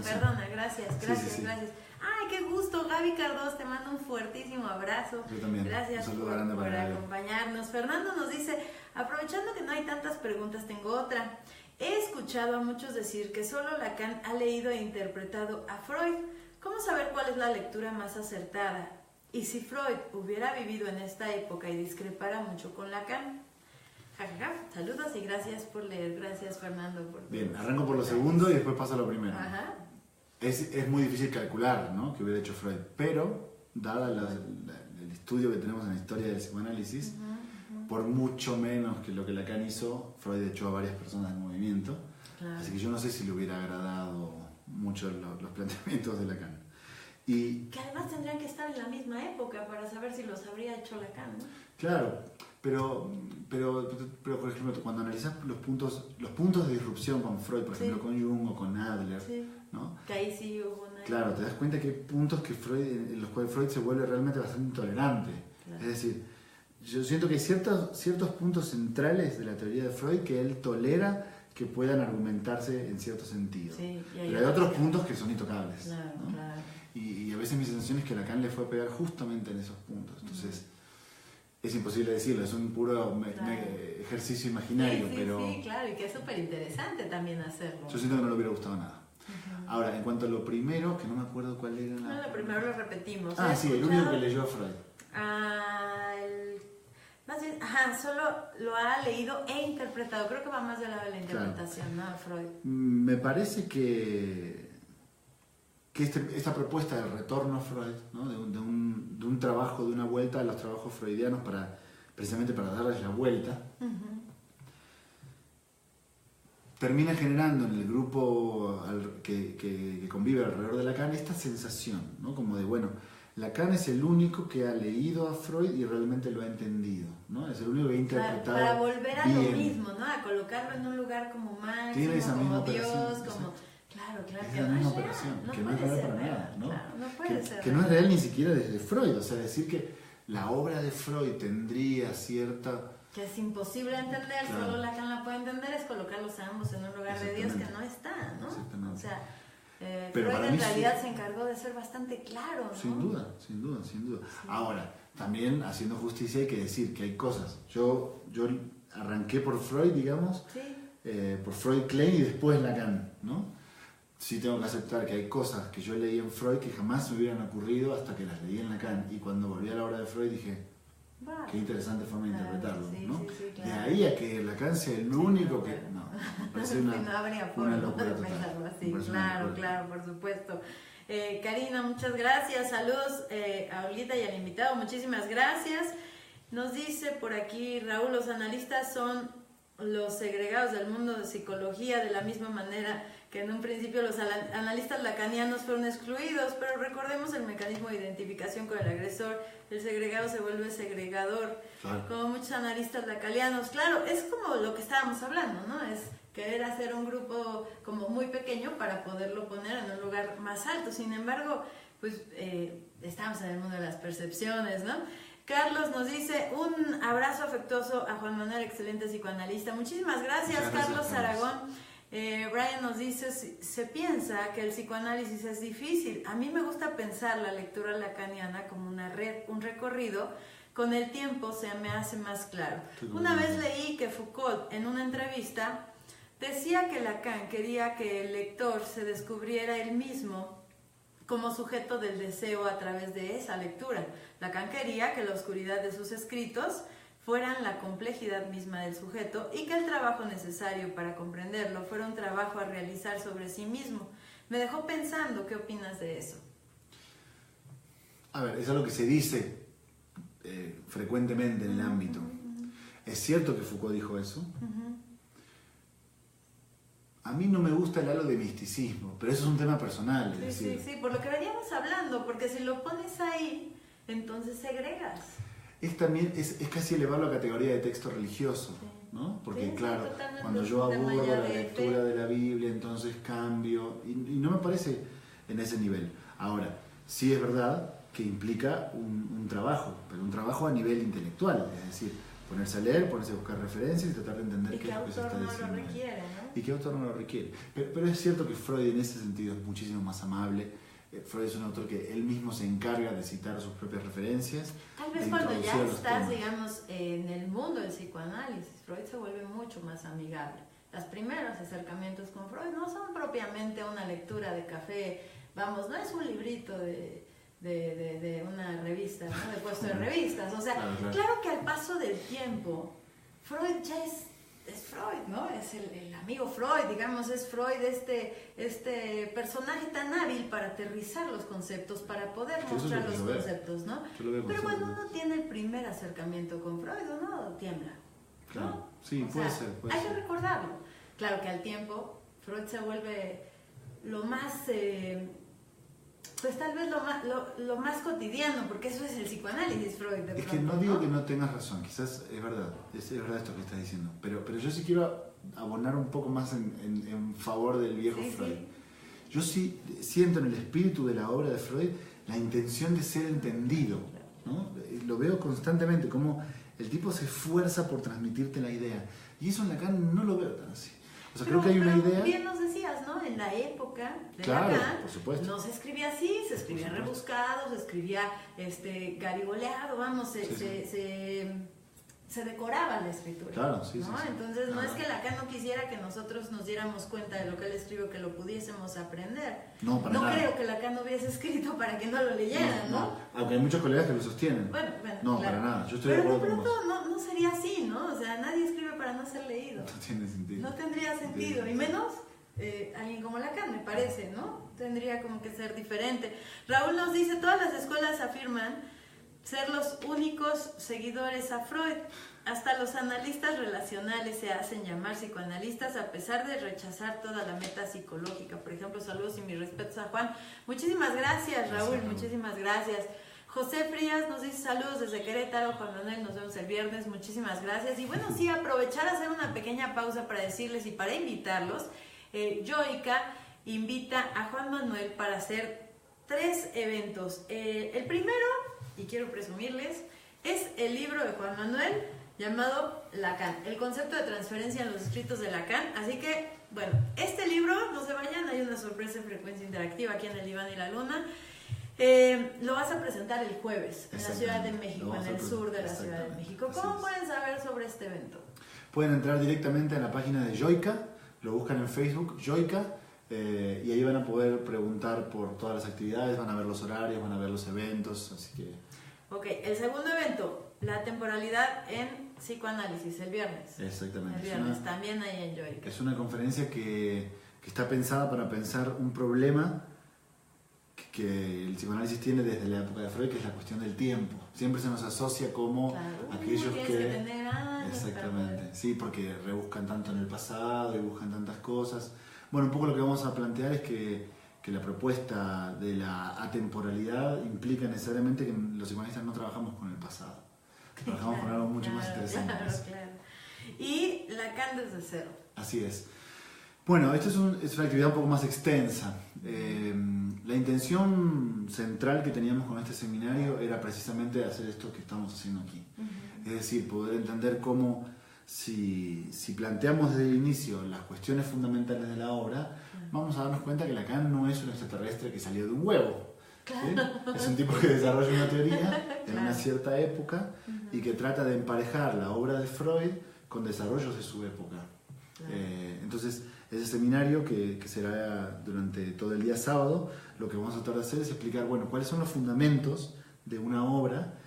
Perdona, gracias. Sí. Ay, qué gusto, Gaby Cardos, te mando un fuertísimo abrazo. Yo también. Gracias por acompañarnos. Fernando nos dice, aprovechando que no hay tantas preguntas, tengo otra. He escuchado a muchos decir que solo Lacan ha leído e interpretado a Freud. ¿Cómo saber cuál es la lectura más acertada? Y si Freud hubiera vivido en esta época y discrepara mucho con Lacan. Saludos y gracias por leer. Gracias, Fernando. Bien, arranco por lo segundo y después paso a lo primero. Ajá. Es muy difícil calcular, ¿no?, que hubiera hecho Freud, pero dada el estudio que tenemos en la historia del psicoanálisis, por mucho menos que lo que Lacan hizo, Freud echó a varias personas del movimiento. Claro. Así que yo no sé si le hubiera agradado mucho los planteamientos de Lacan. Y que además tendrían que estar en la misma época para saber si los habría hecho Lacan, ¿no? Claro, pero por ejemplo, cuando analizas los puntos de disrupción con Freud, por ejemplo, con Jung o con Adler, ¿no? Que ahí sí hubo una... Claro, te das cuenta que hay puntos en los cuales Freud se vuelve realmente bastante intolerante. Claro. Es decir, yo siento que hay ciertos puntos centrales de la teoría de Freud que él tolera que puedan argumentarse en cierto sentido. Pero hay otros puntos que son intocables. Claro, ¿no? claro. Y a veces mi sensación es que Lacan le fue a pegar justamente en esos puntos. Entonces, es imposible decirlo, es un puro ejercicio imaginario. Pero sí, claro, y que es súper interesante también hacerlo. Yo siento que no le hubiera gustado nada. Ahora, en cuanto a lo primero, que no me acuerdo cuál era No, lo primero lo repetimos. Sí, el único que leyó a Freud. Más bien, solo lo ha leído e interpretado. Creo que va más del lado de la interpretación, claro. ¿No? Freud. Me parece que esta propuesta del retorno a Freud, ¿no? de un trabajo, de una vuelta a los trabajos freudianos para precisamente para darles la vuelta, termina generando en el grupo que convive alrededor de Lacan esta sensación, ¿no? Como de, bueno, Lacan es el único que ha leído a Freud y realmente lo ha entendido, ¿no? Es el único que ha interpretado para volver a bien. lo mismo, ¿no? A colocarlo en un lugar como máximo, tiene esa como misma Dios, operación, como... Claro, es que la no misma es real, operación, no que no es puede real ser para real, nada, ¿no? claro, no puede ser que real. no es real ni siquiera desde Freud, o sea, decir que la obra de Freud tendría cierta... Que es imposible entender, Claro. solo Lacan la puede entender, es colocarlos a ambos en un lugar de Dios que no está, ¿no? Exactamente. O sea, Pero Freud para en mí realidad sí. se encargó de ser bastante claro, ¿no? Sin duda, sin duda, sin duda. Sí. Ahora, también haciendo justicia hay que decir que hay cosas. Yo arranqué por Freud, digamos, Sí. por Freud Klein y después Lacan, ¿no? Sí tengo que aceptar que hay cosas que yo leí en Freud que jamás me hubieran ocurrido hasta que las leí en Lacan. Y cuando volví a la obra de Freud dije, Vale. qué interesante forma de interpretarlo, sí, ¿no? sí, claro. De ahí a que Lacan sea el único que... claro. No, me parece Sí, no habría una forma locura de total. pensarlo así, Me parece una claro, locura. claro, por supuesto. Karina, muchas gracias, saludos a Olguita y al invitado, muchísimas gracias. Nos dice por aquí Raúl, los analistas son los segregados del mundo de psicología de la misma manera que en un principio los analistas lacanianos fueron excluidos, pero recordemos el mecanismo de identificación con el agresor, el segregado se vuelve segregador, Claro. como muchos analistas lacanianos. Claro, es como lo que estábamos hablando, ¿no? Es querer hacer un grupo como muy pequeño para poderlo poner en un lugar más alto. Sin embargo, pues estamos en el mundo de las percepciones, ¿no? Carlos nos dice un abrazo afectuoso a Juan Manuel, excelente psicoanalista. Muchísimas gracias, Muchas gracias, Carlos Carlos. Aragón. Brian nos dice, se piensa que el psicoanálisis es difícil. A mí me gusta pensar la lectura lacaniana como una red, un recorrido. Con el tiempo se me hace más claro. Una vez leí que Foucault en una entrevista decía que Lacan quería que el lector se descubriera él mismo como sujeto del deseo a través de esa lectura. Lacan quería que la oscuridad de sus escritos fueran la complejidad misma del sujeto y que el trabajo necesario para comprenderlo fuera un trabajo a realizar sobre sí mismo. Me dejó pensando, ¿qué opinas de eso? A ver, es algo que se dice frecuentemente en el ámbito. Es cierto que Foucault dijo eso. A mí no me gusta el halo de misticismo, pero eso es un tema personal. Es Sí, decir, sí, por lo que veníamos hablando, porque si lo pones ahí, entonces segregas. es también es casi elevarlo a categoría de texto religioso, Sí. ¿no? Porque Sí, claro, totalmente, cuando es yo un tema abordo ya la de lectura fe. de la Biblia, entonces cambio, y no me parece en ese nivel. Ahora, sí es verdad que implica un trabajo, pero un trabajo a nivel intelectual, es decir, ponerse a leer, ponerse a buscar referencias y tratar de entender Y qué que es lo que se autor está no diciendo. lo requiere, ¿no? Y qué autor no lo requiere. Pero es cierto que Freud en ese sentido es muchísimo más amable. Freud es un autor que él mismo se encarga de citar sus propias referencias. Tal vez de cuando ya introducir a los estás, temas. digamos, en el mundo del psicoanálisis, Freud se vuelve mucho más amigable. Los primeros acercamientos con Freud no son propiamente una lectura de café, vamos, no es un librito de una revista, ¿no? De puesto de revistas. O sea, claro que al paso del tiempo, Freud ya es Freud, ¿no? Es el amigo Freud, digamos, es Freud este personaje tan hábil para aterrizar los conceptos, para poder Que eso es lo mostrar que los yo veo. conceptos, ¿no? Yo lo veo Pero cuando conceptos. uno tiene el primer acercamiento con Freud, uno tiembla, ¿no? Claro, sí, O puede sea, ser. Puede hay ser. que recordarlo. Claro que al tiempo Freud se vuelve lo más, pues tal vez lo más cotidiano, porque eso es el psicoanálisis Freud. De Es que pronto, no digo que no tengas razón, quizás es verdad esto que estás diciendo, pero yo sí quiero abonar un poco más en favor del viejo Sí, Freud. sí. Yo sí siento en el espíritu de la obra de Freud la intención de ser entendido, ¿no? Lo veo constantemente, como el tipo se esfuerza por transmitirte la idea, y eso en Lacan no lo veo tan así. O sea, creo que hay una pero idea... bien nos decías, ¿no? En la época de Claro, Lacan, por supuesto. no se escribía así, se escribía Por supuesto. rebuscado, se escribía garigoleado, vamos, se decoraba la escritura. Claro, sí, ¿no? sí, sí. Entonces no Ajá. es que Lacan no quisiera que nosotros nos diéramos cuenta de lo que él escribió, que lo pudiésemos aprender. No, para nada. Creo que Lacan no hubiese escrito para que no lo leyeran, ¿no? Aunque hay muchos colegas que lo sostienen. Bueno, No, claro. para nada, yo estoy Pero de de acuerdo con pronto vos. no sería así, ¿no? O sea, nadie escribe para no ser leído. No tiene sentido. No tendría sentido, y menos alguien como Lacan, me parece, ¿no? Tendría como que ser diferente. Raúl nos dice, todas las escuelas afirman ser los únicos seguidores a Freud. Hasta los analistas relacionales se hacen llamar psicoanalistas a pesar de rechazar toda la meta psicológica. Por ejemplo, saludos y mis respetos a Juan. Muchísimas gracias, Raúl, muchísimas gracias. José Frías nos dice saludos desde Querétaro. Juan Manuel, nos vemos el viernes, muchísimas gracias. Y bueno, sí, aprovechar a hacer una pequeña pausa para decirles y para invitarlos. Yoica invita a Juan Manuel para hacer 3 eventos. El primero, y quiero presumirles, es el libro de Juan Manuel llamado Lacan, el concepto de transferencia en los escritos de Lacan. Así que, bueno, este libro, no se vayan, hay una sorpresa en Frecuencia Interactiva aquí en el Diván y la Luna. Lo vas a presentar el jueves en la Ciudad de México, en el sur de la Ciudad de México. ¿Cómo pueden saber sobre este evento? Pueden entrar directamente a la página de Yoica, lo buscan en Facebook, Yoica, y ahí van a poder preguntar por todas las actividades, van a ver los horarios, van a ver los eventos, así que... Ok, el segundo evento, la temporalidad en psicoanálisis, el viernes. Exactamente. El viernes, también ahí en Yoica. Es una conferencia que está pensada para pensar un problema que el psicoanálisis tiene desde la época de Freud, que es la cuestión del tiempo. Siempre se nos asocia como aquellos que... tener años. Exactamente, sí, porque rebuscan tanto en el pasado y buscan tantas cosas. Bueno, un poco lo que vamos a plantear es que la propuesta de la atemporalidad implica necesariamente que los psicoanalistas no trabajamos con el pasado. Trabajamos con algo mucho más interesante. Claro. Y Lacan desde cero. Así es. Bueno, esto es una actividad un poco más extensa. La intención central que teníamos con este seminario era precisamente hacer esto que estamos haciendo aquí. Es decir, poder entender cómo si planteamos desde el inicio las cuestiones fundamentales de la obra, vamos a darnos cuenta que Lacan no es un extraterrestre que salió de un huevo. ¿Sí? Es un tipo que desarrolla una teoría en una cierta época y que trata de emparejar la obra de Freud con desarrollos de su época. Entonces, ese seminario que será durante todo el día sábado, lo que vamos a tratar de hacer es explicar, bueno, cuáles son los fundamentos de una obra.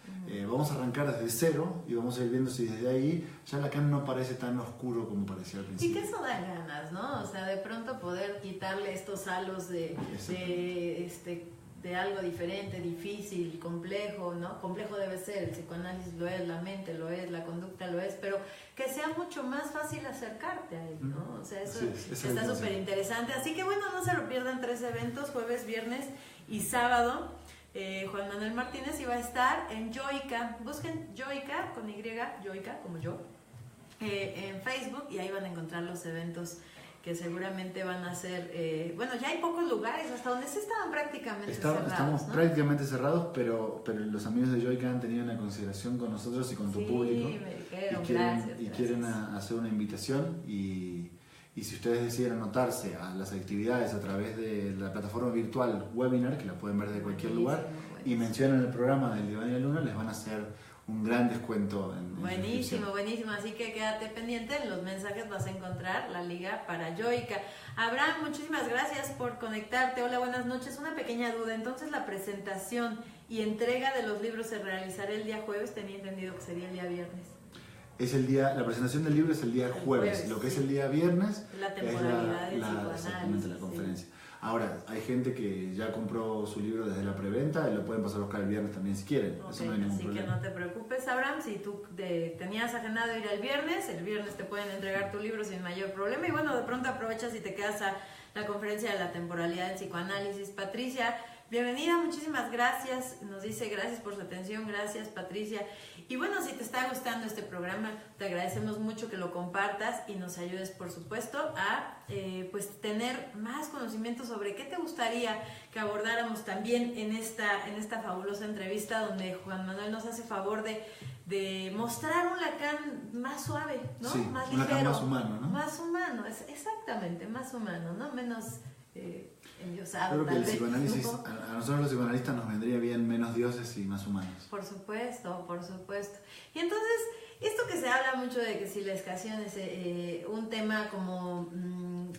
Vamos a arrancar desde cero y vamos a ir viendo si desde ahí ya Lacan no parece tan oscuro como parecía al principio. Y que eso da ganas, ¿no? O sea, de pronto poder quitarle estos halos de algo diferente, difícil, complejo, ¿no? Complejo debe ser, el psicoanálisis lo es, la mente lo es, la conducta lo es, pero que sea mucho más fácil acercarte a él, ¿no? O sea, eso está súper interesante. Así que bueno, no se lo pierdan, 3 eventos, jueves, viernes y sábado. Juan Manuel Martínez iba a estar en Yoica. Busquen Yoica con Y, Yoica como yo, en Facebook, y ahí van a encontrar los eventos que seguramente van a ser, bueno, ya hay pocos lugares, hasta donde se estaban prácticamente cerrados. Estamos, ¿no? prácticamente cerrados, pero los amigos de Yoica han tenido una consideración con nosotros y con tu público. Me dijeron, y quieren hacer una invitación y si ustedes deciden anotarse a las actividades a través de la plataforma virtual Webinar, que la pueden ver de cualquier lugar, y mencionan el programa del Diván y la Luna, les van a hacer un gran descuento en buenísimo, así que quédate pendiente, en los mensajes vas a encontrar la liga para Yoica. Abraham, muchísimas gracias por conectarte. Hola, buenas noches. Una pequeña duda, entonces la presentación y entrega de los libros se realizará el día jueves, tenía entendido que sería el día viernes. La presentación del libro es el día jueves, lo que es el día viernes la temporalidad del exactamente la conferencia. Ahora, hay gente que ya compró su libro desde la preventa y lo pueden pasar a buscar el viernes también si quieren. Okay, eso no hay ningún problema. Así que no te preocupes, Abraham, si tú tenías agendado ir el viernes te pueden entregar tu libro sin mayor problema. Y bueno, de pronto aprovechas y te quedas a la conferencia de la temporalidad en psicoanálisis. Patricia, bienvenida, muchísimas gracias. Nos dice gracias por su atención, gracias Patricia. Y bueno, si te está gustando este programa, te agradecemos mucho que lo compartas y nos ayudes, por supuesto, a pues tener más conocimiento sobre qué te gustaría que abordáramos también en esta fabulosa entrevista, donde Juan Manuel nos hace favor de mostrar un Lacan más suave, ¿no? Sí, más un ligero, Lacan más humano, ¿no? Más humano, exactamente, más humano, ¿no? Menos endiosado. Creo que el psicoanálisis, a nosotros los psicoanalistas nos vendría bien menos dioses y más humanos. Por supuesto. Y entonces, esto que se habla mucho de que si la escasión es un tema como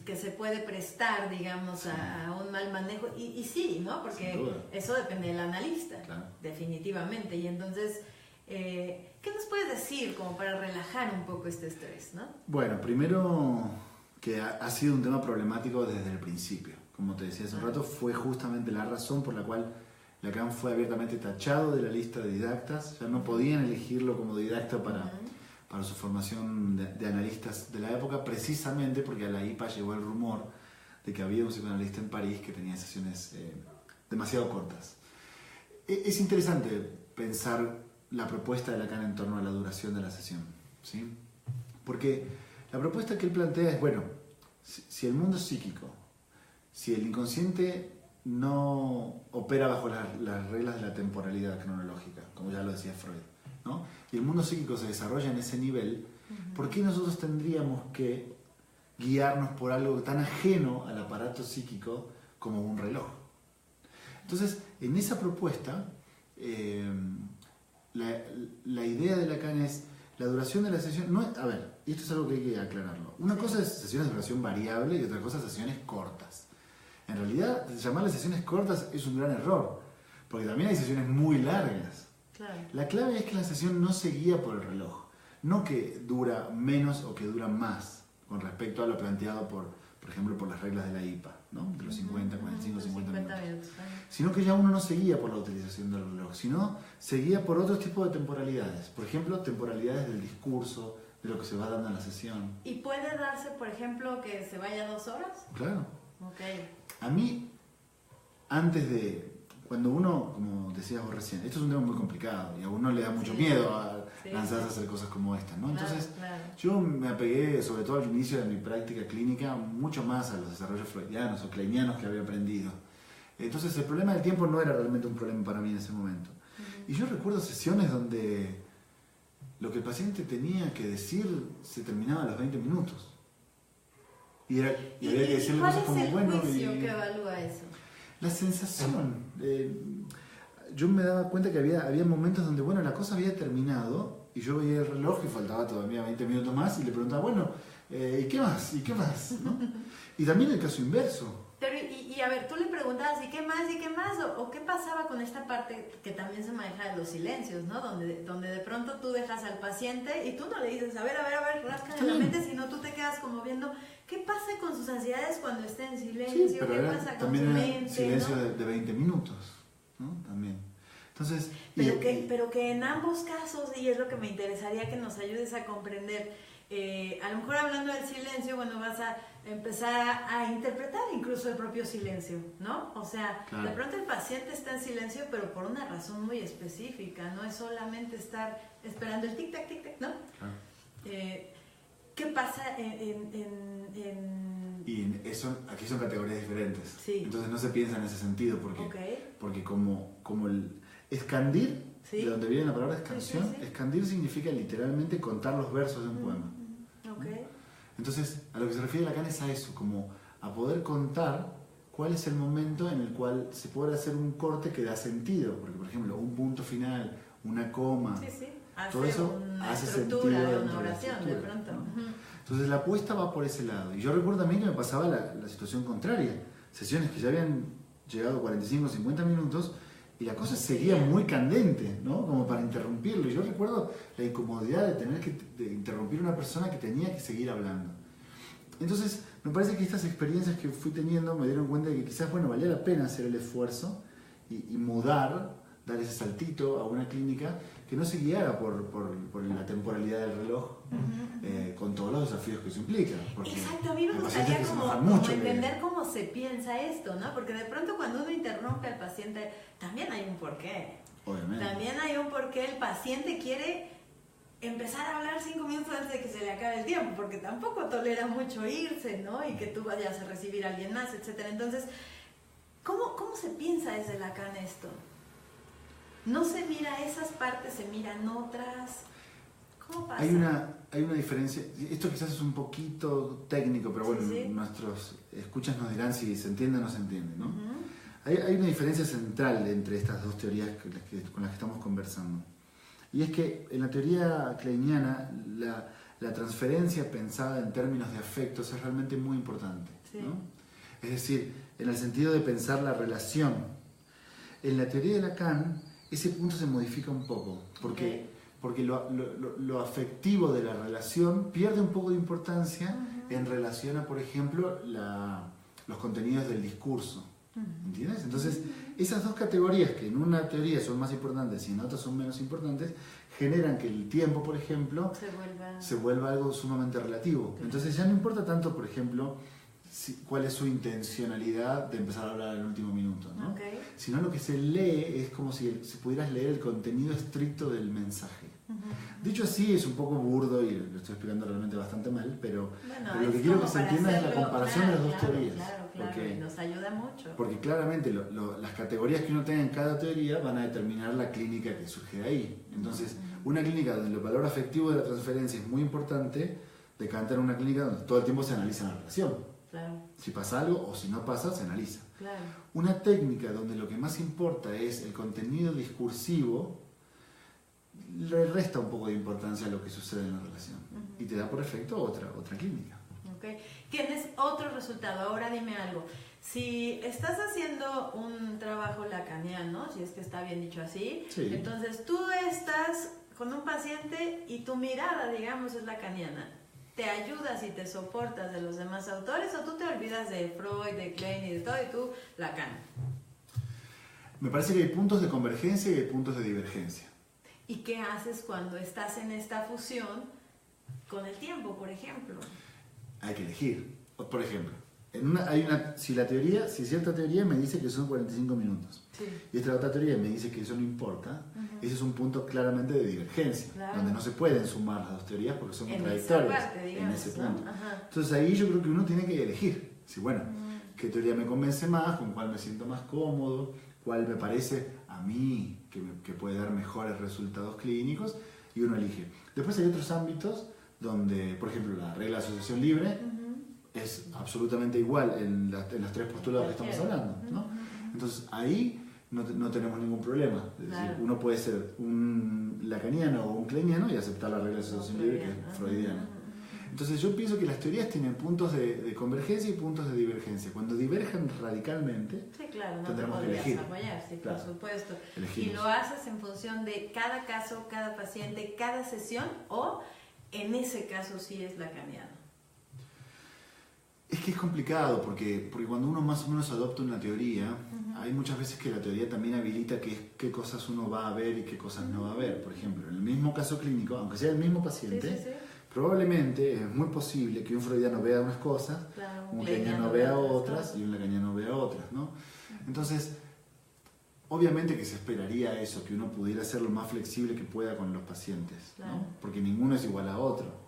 que se puede prestar, digamos, a un mal manejo, y sí, ¿no? Porque eso depende del analista, claro, definitivamente. Y entonces, ¿qué nos puedes decir como para relajar un poco este estrés, ¿no? Bueno, primero que ha sido un tema problemático desde el principio. Como te decía hace un rato, fue justamente la razón por la cual Lacan fue abiertamente tachado de la lista de didactas, ya no podían elegirlo como didacta para su formación de analistas de la época, precisamente porque a la IPA llegó el rumor de que había un psicoanalista en París que tenía sesiones demasiado cortas. Es interesante pensar la propuesta de Lacan en torno a la duración de la sesión, ¿sí? Porque la propuesta que él plantea es, bueno, si el mundo es psíquico, si el inconsciente no opera bajo las reglas de la temporalidad cronológica, como ya lo decía Freud, ¿no? Y el mundo psíquico se desarrolla en ese nivel, ¿por qué nosotros tendríamos que guiarnos por algo tan ajeno al aparato psíquico como un reloj? Entonces, en esa propuesta, la idea de Lacan es la duración de la sesión. No es, a ver, y esto es algo que hay que aclararlo. Una cosa es sesiones de duración variable y otra cosa es sesiones cortas. En realidad, llamarlas sesiones cortas es un gran error, porque también hay sesiones muy largas. Claro. La clave es que la sesión no se guía por el reloj, no que dura menos o que dura más con respecto a lo planteado por ejemplo, por las reglas de la IPA, ¿no? De los 50, 45, 50 minutos. Sino que ya uno no se guía por la utilización del reloj, sino se guía por otros tipos de temporalidades. Por ejemplo, temporalidades del discurso, de lo que se va dando en la sesión. ¿Y puede darse, por ejemplo, que se vaya 2 horas? Claro. Okay. A mí, antes de... Cuando uno, como decías vos recién, esto es un tema muy complicado y a uno le da mucho miedo a lanzarse a hacer cosas como estas, ¿no? Entonces, yo me apegué, sobre todo al inicio de mi práctica clínica, mucho más a los desarrollos freudianos o kleinianos que había aprendido. Entonces, el problema del tiempo no era realmente un problema para mí en ese momento. Y yo recuerdo sesiones donde lo que el paciente tenía que decir se terminaba a los 20 minutos. Y había que decirle cosas como, bueno... ¿Cuál es el juicio que evalúa eso? La sensación. Yo me daba cuenta que había momentos donde, bueno, la cosa había terminado y yo veía el reloj y faltaba todavía 20 minutos más y le preguntaba, bueno, ¿y qué más? ¿Y qué más? ¿No? Y también el caso inverso. Pero, y a ver, tú le preguntabas, ¿y qué más? ¿Y qué más? ¿O qué pasaba con esta parte que también se maneja de los silencios, ¿no? Donde de pronto tú dejas al paciente y tú no le dices, a ver, rasca en la mente, sino tú te quedas como viendo... ¿Qué pasa con sus ansiedades cuando está en silencio? Sí, pero ¿Qué pasa con su mente? Silencio, ¿no? de 20 minutos, ¿no? También. Entonces, pero que en ambos casos, y es lo que me interesaría que nos ayudes a comprender, a lo mejor hablando del silencio, bueno, vas a empezar a interpretar incluso el propio silencio, ¿no? O sea, claro. De pronto el paciente está en silencio, pero por una razón muy específica, no es solamente estar esperando el tic-tac, tic-tac, ¿no? Claro. ¿Qué pasa Y eso, aquí son categorías diferentes. Sí. Entonces no se piensa en ese sentido, porque como el escandir, ¿sí? De donde viene la palabra escansión, sí. Escandir significa literalmente contar los versos de un poema. Okay. Entonces, a lo que se refiere Lacan es a eso, como a poder contar cuál es el momento en el cual se puede hacer un corte que da sentido, porque por ejemplo, un punto final, una coma... Sí. Todo eso hace sentido de una oración, de pronto. ¿no? Entonces la apuesta va por ese lado. Y yo recuerdo también que me pasaba la situación contraria. Sesiones que ya habían llegado 45 o 50 minutos y la cosa seguía muy candente, ¿no? Como para interrumpirlo. Y yo recuerdo la incomodidad de tener que interrumpir a una persona que tenía que seguir hablando. Entonces me parece que estas experiencias que fui teniendo me dieron cuenta de que quizás, bueno, valía la pena hacer el esfuerzo y mudar, dar ese saltito a una clínica que no se guiara por la temporalidad del reloj, con todos los desafíos que eso implica. Exacto, a mí me gustaría como entender cómo se piensa esto, ¿no? Porque de pronto cuando uno interrumpe al paciente, también hay un porqué. Obviamente. También hay un porqué. El paciente quiere empezar a hablar 5 minutos antes de que se le acabe el tiempo, porque tampoco tolera mucho irse, ¿no? Y que tú vayas a recibir a alguien más, etc. Entonces, ¿cómo se piensa desde Lacan esto? No se mira esas partes, se miran otras. ¿Cómo pasa? Hay una diferencia. Esto quizás es un poquito técnico, pero bueno, sí. Nuestros escuchas nos dirán si se entiende o no se entiende, ¿no? Hay una diferencia central entre estas dos teorías con las que estamos conversando. Y es que en la teoría kleiniana la transferencia pensada en términos de afectos es realmente muy importante, sí. ¿No? Es decir, en el sentido de pensar la relación. En la teoría de Lacan, ese punto se modifica un poco, porque lo afectivo de la relación pierde un poco de importancia en relación a, por ejemplo, los contenidos del discurso. ¿Entiendes? Entonces, esas dos categorías que en una teoría son más importantes y en otra son menos importantes, generan que el tiempo, por ejemplo, se vuelva algo sumamente relativo. Entonces ya no importa tanto, por ejemplo, cuál es su intencionalidad de empezar a hablar en el último minuto, ¿no? Sino lo que se lee es como si pudieras leer el contenido estricto del mensaje. Dicho así, es un poco burdo y lo estoy explicando realmente bastante mal, pero lo que quiero que se entienda es la comparación de las dos teorías. Porque nos ayuda mucho. Porque claramente las categorías que uno tenga en cada teoría van a determinar la clínica que surge de ahí. Entonces, una clínica donde el valor afectivo de la transferencia es muy importante, decanta en una clínica donde todo el tiempo se analiza la relación. Si pasa algo o si no pasa, se analiza. Una técnica donde lo que más importa es el contenido discursivo, le resta un poco de importancia a lo que sucede en la relación y te da por efecto otra clínica. Tienes otro resultado. Ahora dime algo. Si estás haciendo un trabajo lacaniano, si es que está bien dicho así, entonces tú estás con un paciente y tu mirada, digamos, es lacaniana. ¿Te ayudas y te soportas de los demás autores o tú te olvidas de Freud, de Klein y de todo y tú Lacan? Me parece que hay puntos de convergencia y hay puntos de divergencia. ¿Y qué haces cuando estás en esta fusión con el tiempo, por ejemplo? Hay que elegir. Por ejemplo, si cierta teoría me dice que son 45 minutos y esta otra teoría me dice que eso no importa, ese es un punto claramente de divergencia, donde no se pueden sumar las dos teorías porque son contradictorias en ese punto. Entonces ahí yo creo que uno tiene que elegir. Si, bueno, ¿qué teoría me convence más? ¿Con cuál me siento más cómodo? ¿Cuál me parece a mí que puede dar mejores resultados clínicos? Y uno elige. Después hay otros ámbitos donde, por ejemplo, la regla de asociación libre es absolutamente igual en los tres postulados que estamos hablando, ¿no? Entonces ahí no tenemos ningún problema. Es decir, uno puede ser un lacaniano o un kleiniano y aceptar la regla de asociación libre, que es freudiana. Entonces yo pienso que las teorías tienen puntos de convergencia y puntos de divergencia. Cuando divergen radicalmente, tendremos que elegir. Por supuesto. Elegimos. ¿Y lo haces en función de cada caso, cada paciente, cada sesión o en ese caso sí es lacaniano? Es que es complicado porque cuando uno más o menos adopta una teoría, hay muchas veces que la teoría también habilita qué cosas uno va a ver y qué cosas no va a ver. Por ejemplo, en el mismo caso clínico, aunque sea el mismo paciente, probablemente es muy posible que un freudiano vea unas cosas, un kleiniano vea otras y un lacaniano vea otras, ¿no? Entonces, obviamente que se esperaría eso, que uno pudiera ser lo más flexible que pueda con los pacientes, ¿no? Porque ninguno es igual a otro.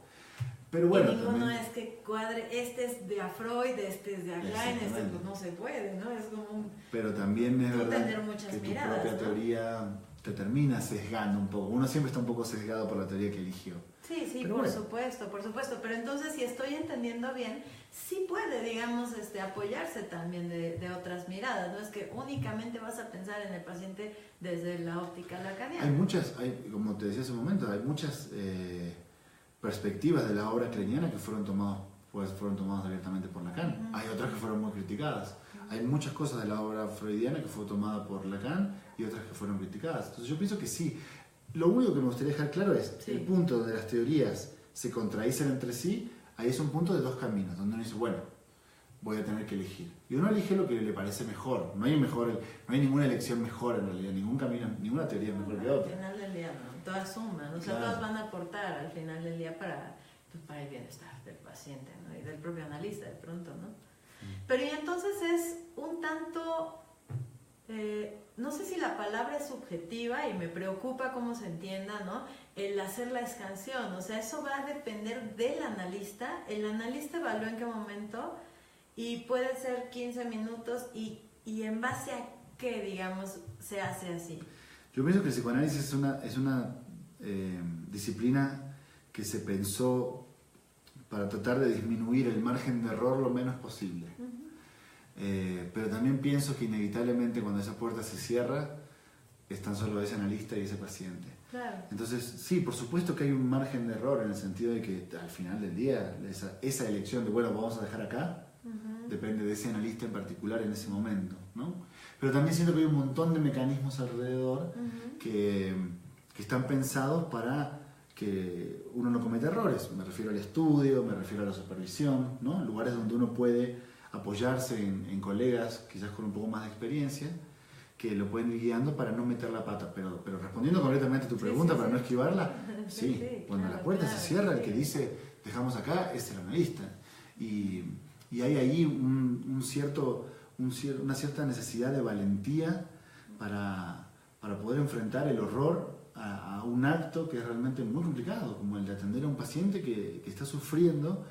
Pero bueno, y ninguno es que cuadre, este es de Freud, este es de Klein, este no se puede, ¿no? Es como pero también es verdad que tu miradas, propia teoría te termina sesgando un poco. Uno siempre está un poco sesgado por la teoría que eligió. Sí, por supuesto. Pero entonces, si estoy entendiendo bien, sí puede, digamos, apoyarse también de otras miradas. No es que únicamente vas a pensar en el paciente desde la óptica lacaniana. Como te decía hace un momento, hay muchas perspectivas de la obra kleiniana que fueron tomadas abiertamente por Lacan. Hay otras que fueron muy criticadas. Hay muchas cosas de la obra freudiana que fue tomada por Lacan y otras que fueron criticadas. Entonces yo pienso que sí. Lo único que me gustaría dejar claro es el punto donde las teorías se contradicen entre sí. Ahí es un punto de dos caminos, donde uno dice, bueno, voy a tener que elegir. Y uno elige lo que le parece mejor. No hay ninguna elección mejor en realidad, ninguna teoría es mejor que otra. Al final del día, ¿no? Todas suman, todas van a aportar al final del día para el bienestar del paciente, ¿no? Y del propio analista de pronto, ¿no? Pero y entonces es un tanto, no sé si la palabra es subjetiva y me preocupa cómo se entienda, ¿no? El hacer la escansión, o sea, eso va a depender del analista. El analista evalúa en qué momento y puede ser 15 minutos y en base a qué, digamos, se hace así. Yo pienso que el psicoanálisis es una disciplina que se pensó para tratar de disminuir el margen de error lo menos posible. Pero también pienso que inevitablemente cuando esa puerta se cierra, es tan solo ese analista y ese paciente. Entonces, sí, por supuesto que hay un margen de error en el sentido de que al final del día esa elección de, bueno, vamos a dejar acá, depende de ese analista en particular en ese momento, ¿no? Pero también siento que hay un montón de mecanismos alrededor que están pensados para que uno no cometa errores. Me refiero al estudio, me refiero a la supervisión, ¿no? Lugares donde uno puede apoyarse en colegas, quizás con un poco más de experiencia, que lo pueden ir guiando para no meter la pata. Pero respondiendo correctamente a tu pregunta, para no esquivarla, cuando claro, la puerta claro, se cierra, el que dice, dejamos acá, es el analista. Y hay ahí una cierta necesidad de valentía para poder enfrentar el horror a un acto que es realmente muy complicado, como el de atender a un paciente que está sufriendo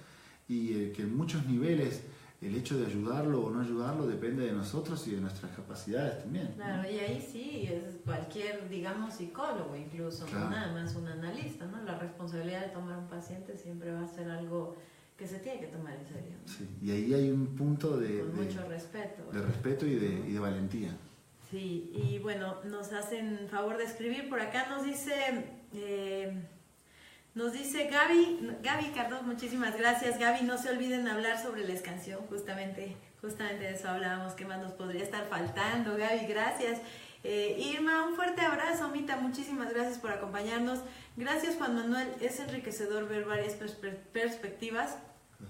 y que en muchos niveles el hecho de ayudarlo o no ayudarlo depende de nosotros y de nuestras capacidades también. Claro, ¿no? Y ahí sí es cualquier, digamos, psicólogo incluso, claro. No nada más un analista, ¿no? La responsabilidad de tomar un paciente siempre va a ser algo que se tiene que tomar en serio, ¿no? Sí, y ahí hay un punto con mucho respeto. De respeto y de valentía. Sí, y bueno, nos hacen favor de escribir por acá, nos dice Gaby Cardos, muchísimas gracias. Gaby, no se olviden hablar sobre la escansión, justamente de eso hablábamos, ¿qué más nos podría estar faltando? Gaby, gracias. Irma, un fuerte abrazo. Mita, muchísimas gracias por acompañarnos. Gracias, Juan Manuel, es enriquecedor ver varias perspectivas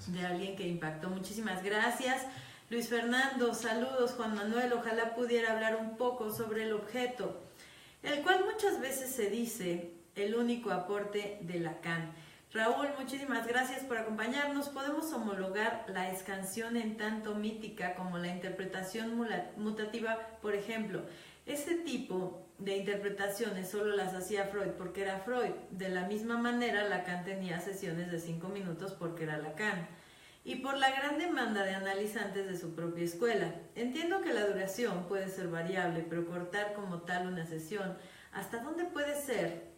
de alguien que impactó. Muchísimas gracias. Luis Fernando, saludos. Juan Manuel, ojalá pudiera hablar un poco sobre el objeto, el cual muchas veces se dice el único aporte de Lacan. Raúl, muchísimas gracias por acompañarnos. Podemos homologar la escansión en tanto mítica como la interpretación mutativa, por ejemplo. Ese tipo de interpretaciones solo las hacía Freud porque era Freud. De la misma manera, Lacan tenía sesiones de 5 minutos porque era Lacan. Y por la gran demanda de analizantes de su propia escuela. Entiendo que la duración puede ser variable, pero cortar como tal una sesión, ¿hasta dónde puede ser?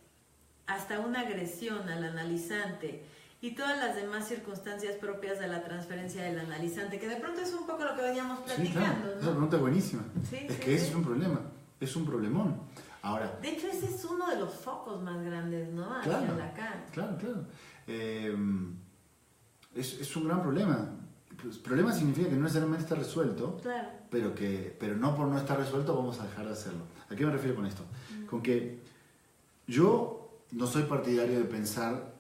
Hasta una agresión al analizante y todas las demás circunstancias propias de la transferencia del analizante, que de pronto es un poco lo que veníamos platicando, sí, claro. ¿no? Esa pregunta es buenísima. Sí, ese es un problema, es un problemón. Ahora, de hecho, ese es uno de los focos más grandes, ¿no? Hacia Lacan. Claro. Es un gran problema. Pues, problema significa que no necesariamente está resuelto, claro. pero no por no estar resuelto vamos a dejar de hacerlo. ¿A qué me refiero con esto? Con que yo no soy partidario de pensar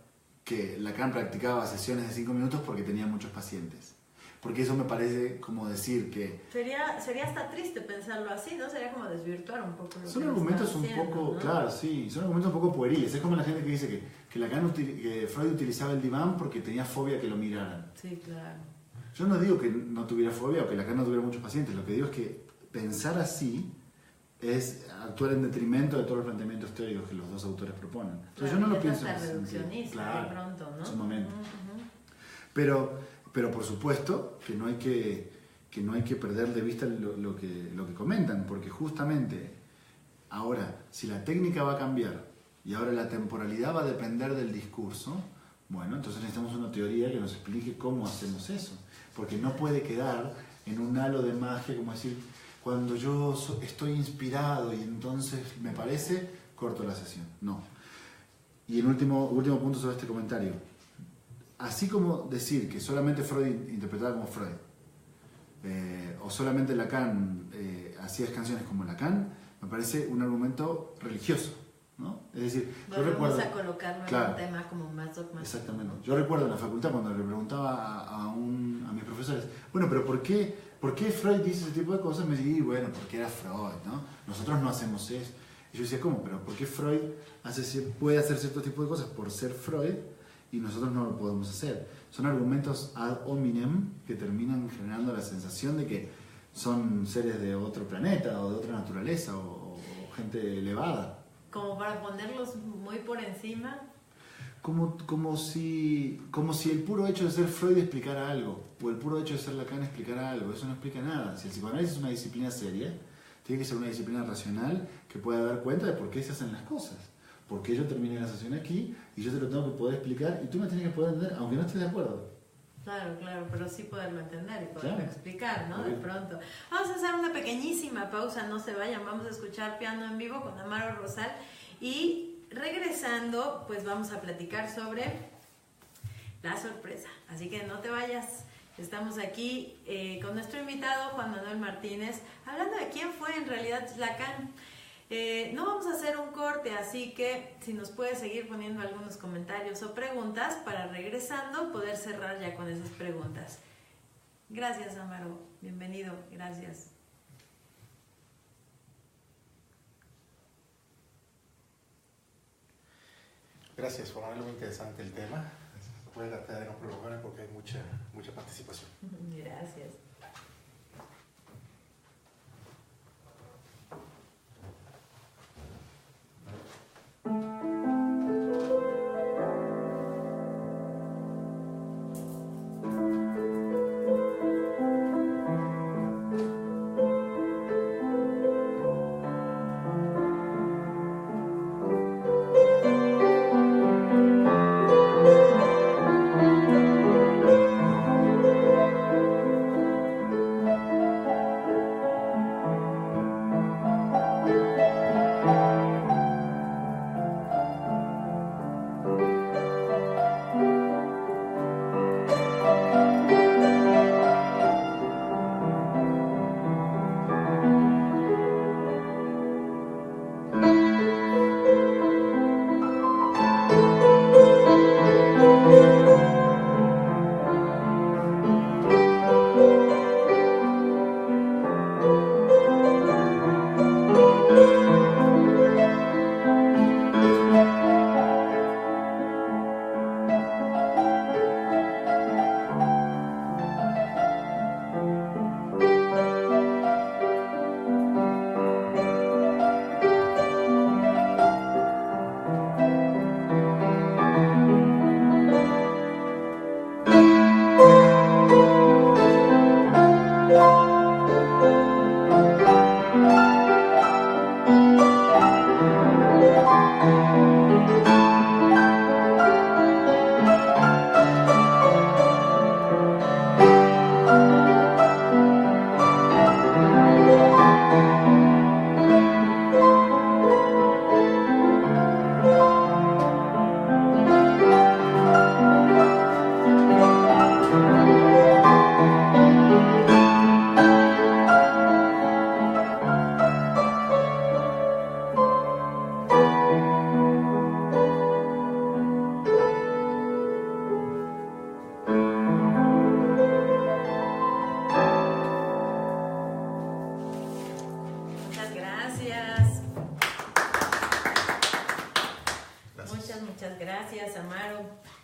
que Lacan practicaba sesiones de 5 minutos porque tenía muchos pacientes. Porque eso me parece como decir que... Sería hasta triste pensarlo así, ¿no? Sería como desvirtuar un poco lo son que argumentos un haciendo, poco, ¿no? claro, sí, son argumentos un poco pueriles. Es como la gente que dice que Freud utilizaba el diván porque tenía fobia que lo miraran. Sí, claro. Yo no digo que no tuviera fobia o que Lacan no tuviera muchos pacientes. Lo que digo es que pensar así es actuar en detrimento de todos los planteamientos teóricos que los dos autores proponen. Entonces claro, yo no lo pienso hasta reduccionista, claro, de pronto, ¿no? En su momento. Pero por supuesto que no hay que perder de vista lo que comentan, porque justamente ahora, si la técnica va a cambiar y ahora la temporalidad va a depender del discurso, bueno, entonces necesitamos una teoría que nos explique cómo hacemos eso, porque no puede quedar en un halo de magia como decir, cuando yo estoy inspirado y entonces me parece, corto la sesión. No. Y el último punto sobre este comentario. Así como decir que solamente Freud interpretaba como Freud, o solamente Lacan hacía canciones como Lacan, me parece un argumento religioso, ¿no? Es decir, yo recuerdo... Vamos a colocarlo en un tema como más dogmático. Exactamente. ¿No? Yo recuerdo en la facultad cuando le preguntaba a mis profesores, bueno, pero ¿por qué Freud dice ese tipo de cosas? Me decían, bueno, porque era Freud, ¿no? Nosotros no hacemos eso. Y yo decía, ¿cómo? ¿Pero por qué Freud puede hacer cierto tipo de cosas por ser Freud y nosotros no lo podemos hacer? Son argumentos ad hominem que terminan generando la sensación de que son seres de otro planeta o de otra naturaleza o gente elevada. Como para ponerlos muy por encima. Como si el puro hecho de ser Freud explicara algo, o el puro hecho de ser Lacan explicara algo. Eso no explica nada. Si el psicoanálisis es una disciplina seria, tiene que ser una disciplina racional que pueda dar cuenta de por qué se hacen las cosas. Por qué yo terminé la sesión aquí y yo te lo tengo que poder explicar y tú me tienes que poder entender, aunque no estés de acuerdo. Claro, pero sí poderlo entender y poderlo claro. explicar, ¿no? De pronto. Vamos a hacer una pequeñísima pausa, no se vayan, vamos a escuchar piano en vivo con Amaro Rosal y regresando, pues vamos a platicar sobre la sorpresa. Así que no te vayas, estamos aquí con nuestro invitado Juan Manuel Martínez, hablando de quién fue en realidad Lacan. No vamos a hacer un corte, así que si nos puedes seguir poniendo algunos comentarios o preguntas para regresando poder cerrar ya con esas preguntas. Gracias, Amaro. Bienvenido. Gracias. Gracias, Juan. Es muy interesante el tema. Voy a tratar de no prolongarme porque hay mucha participación. Gracias.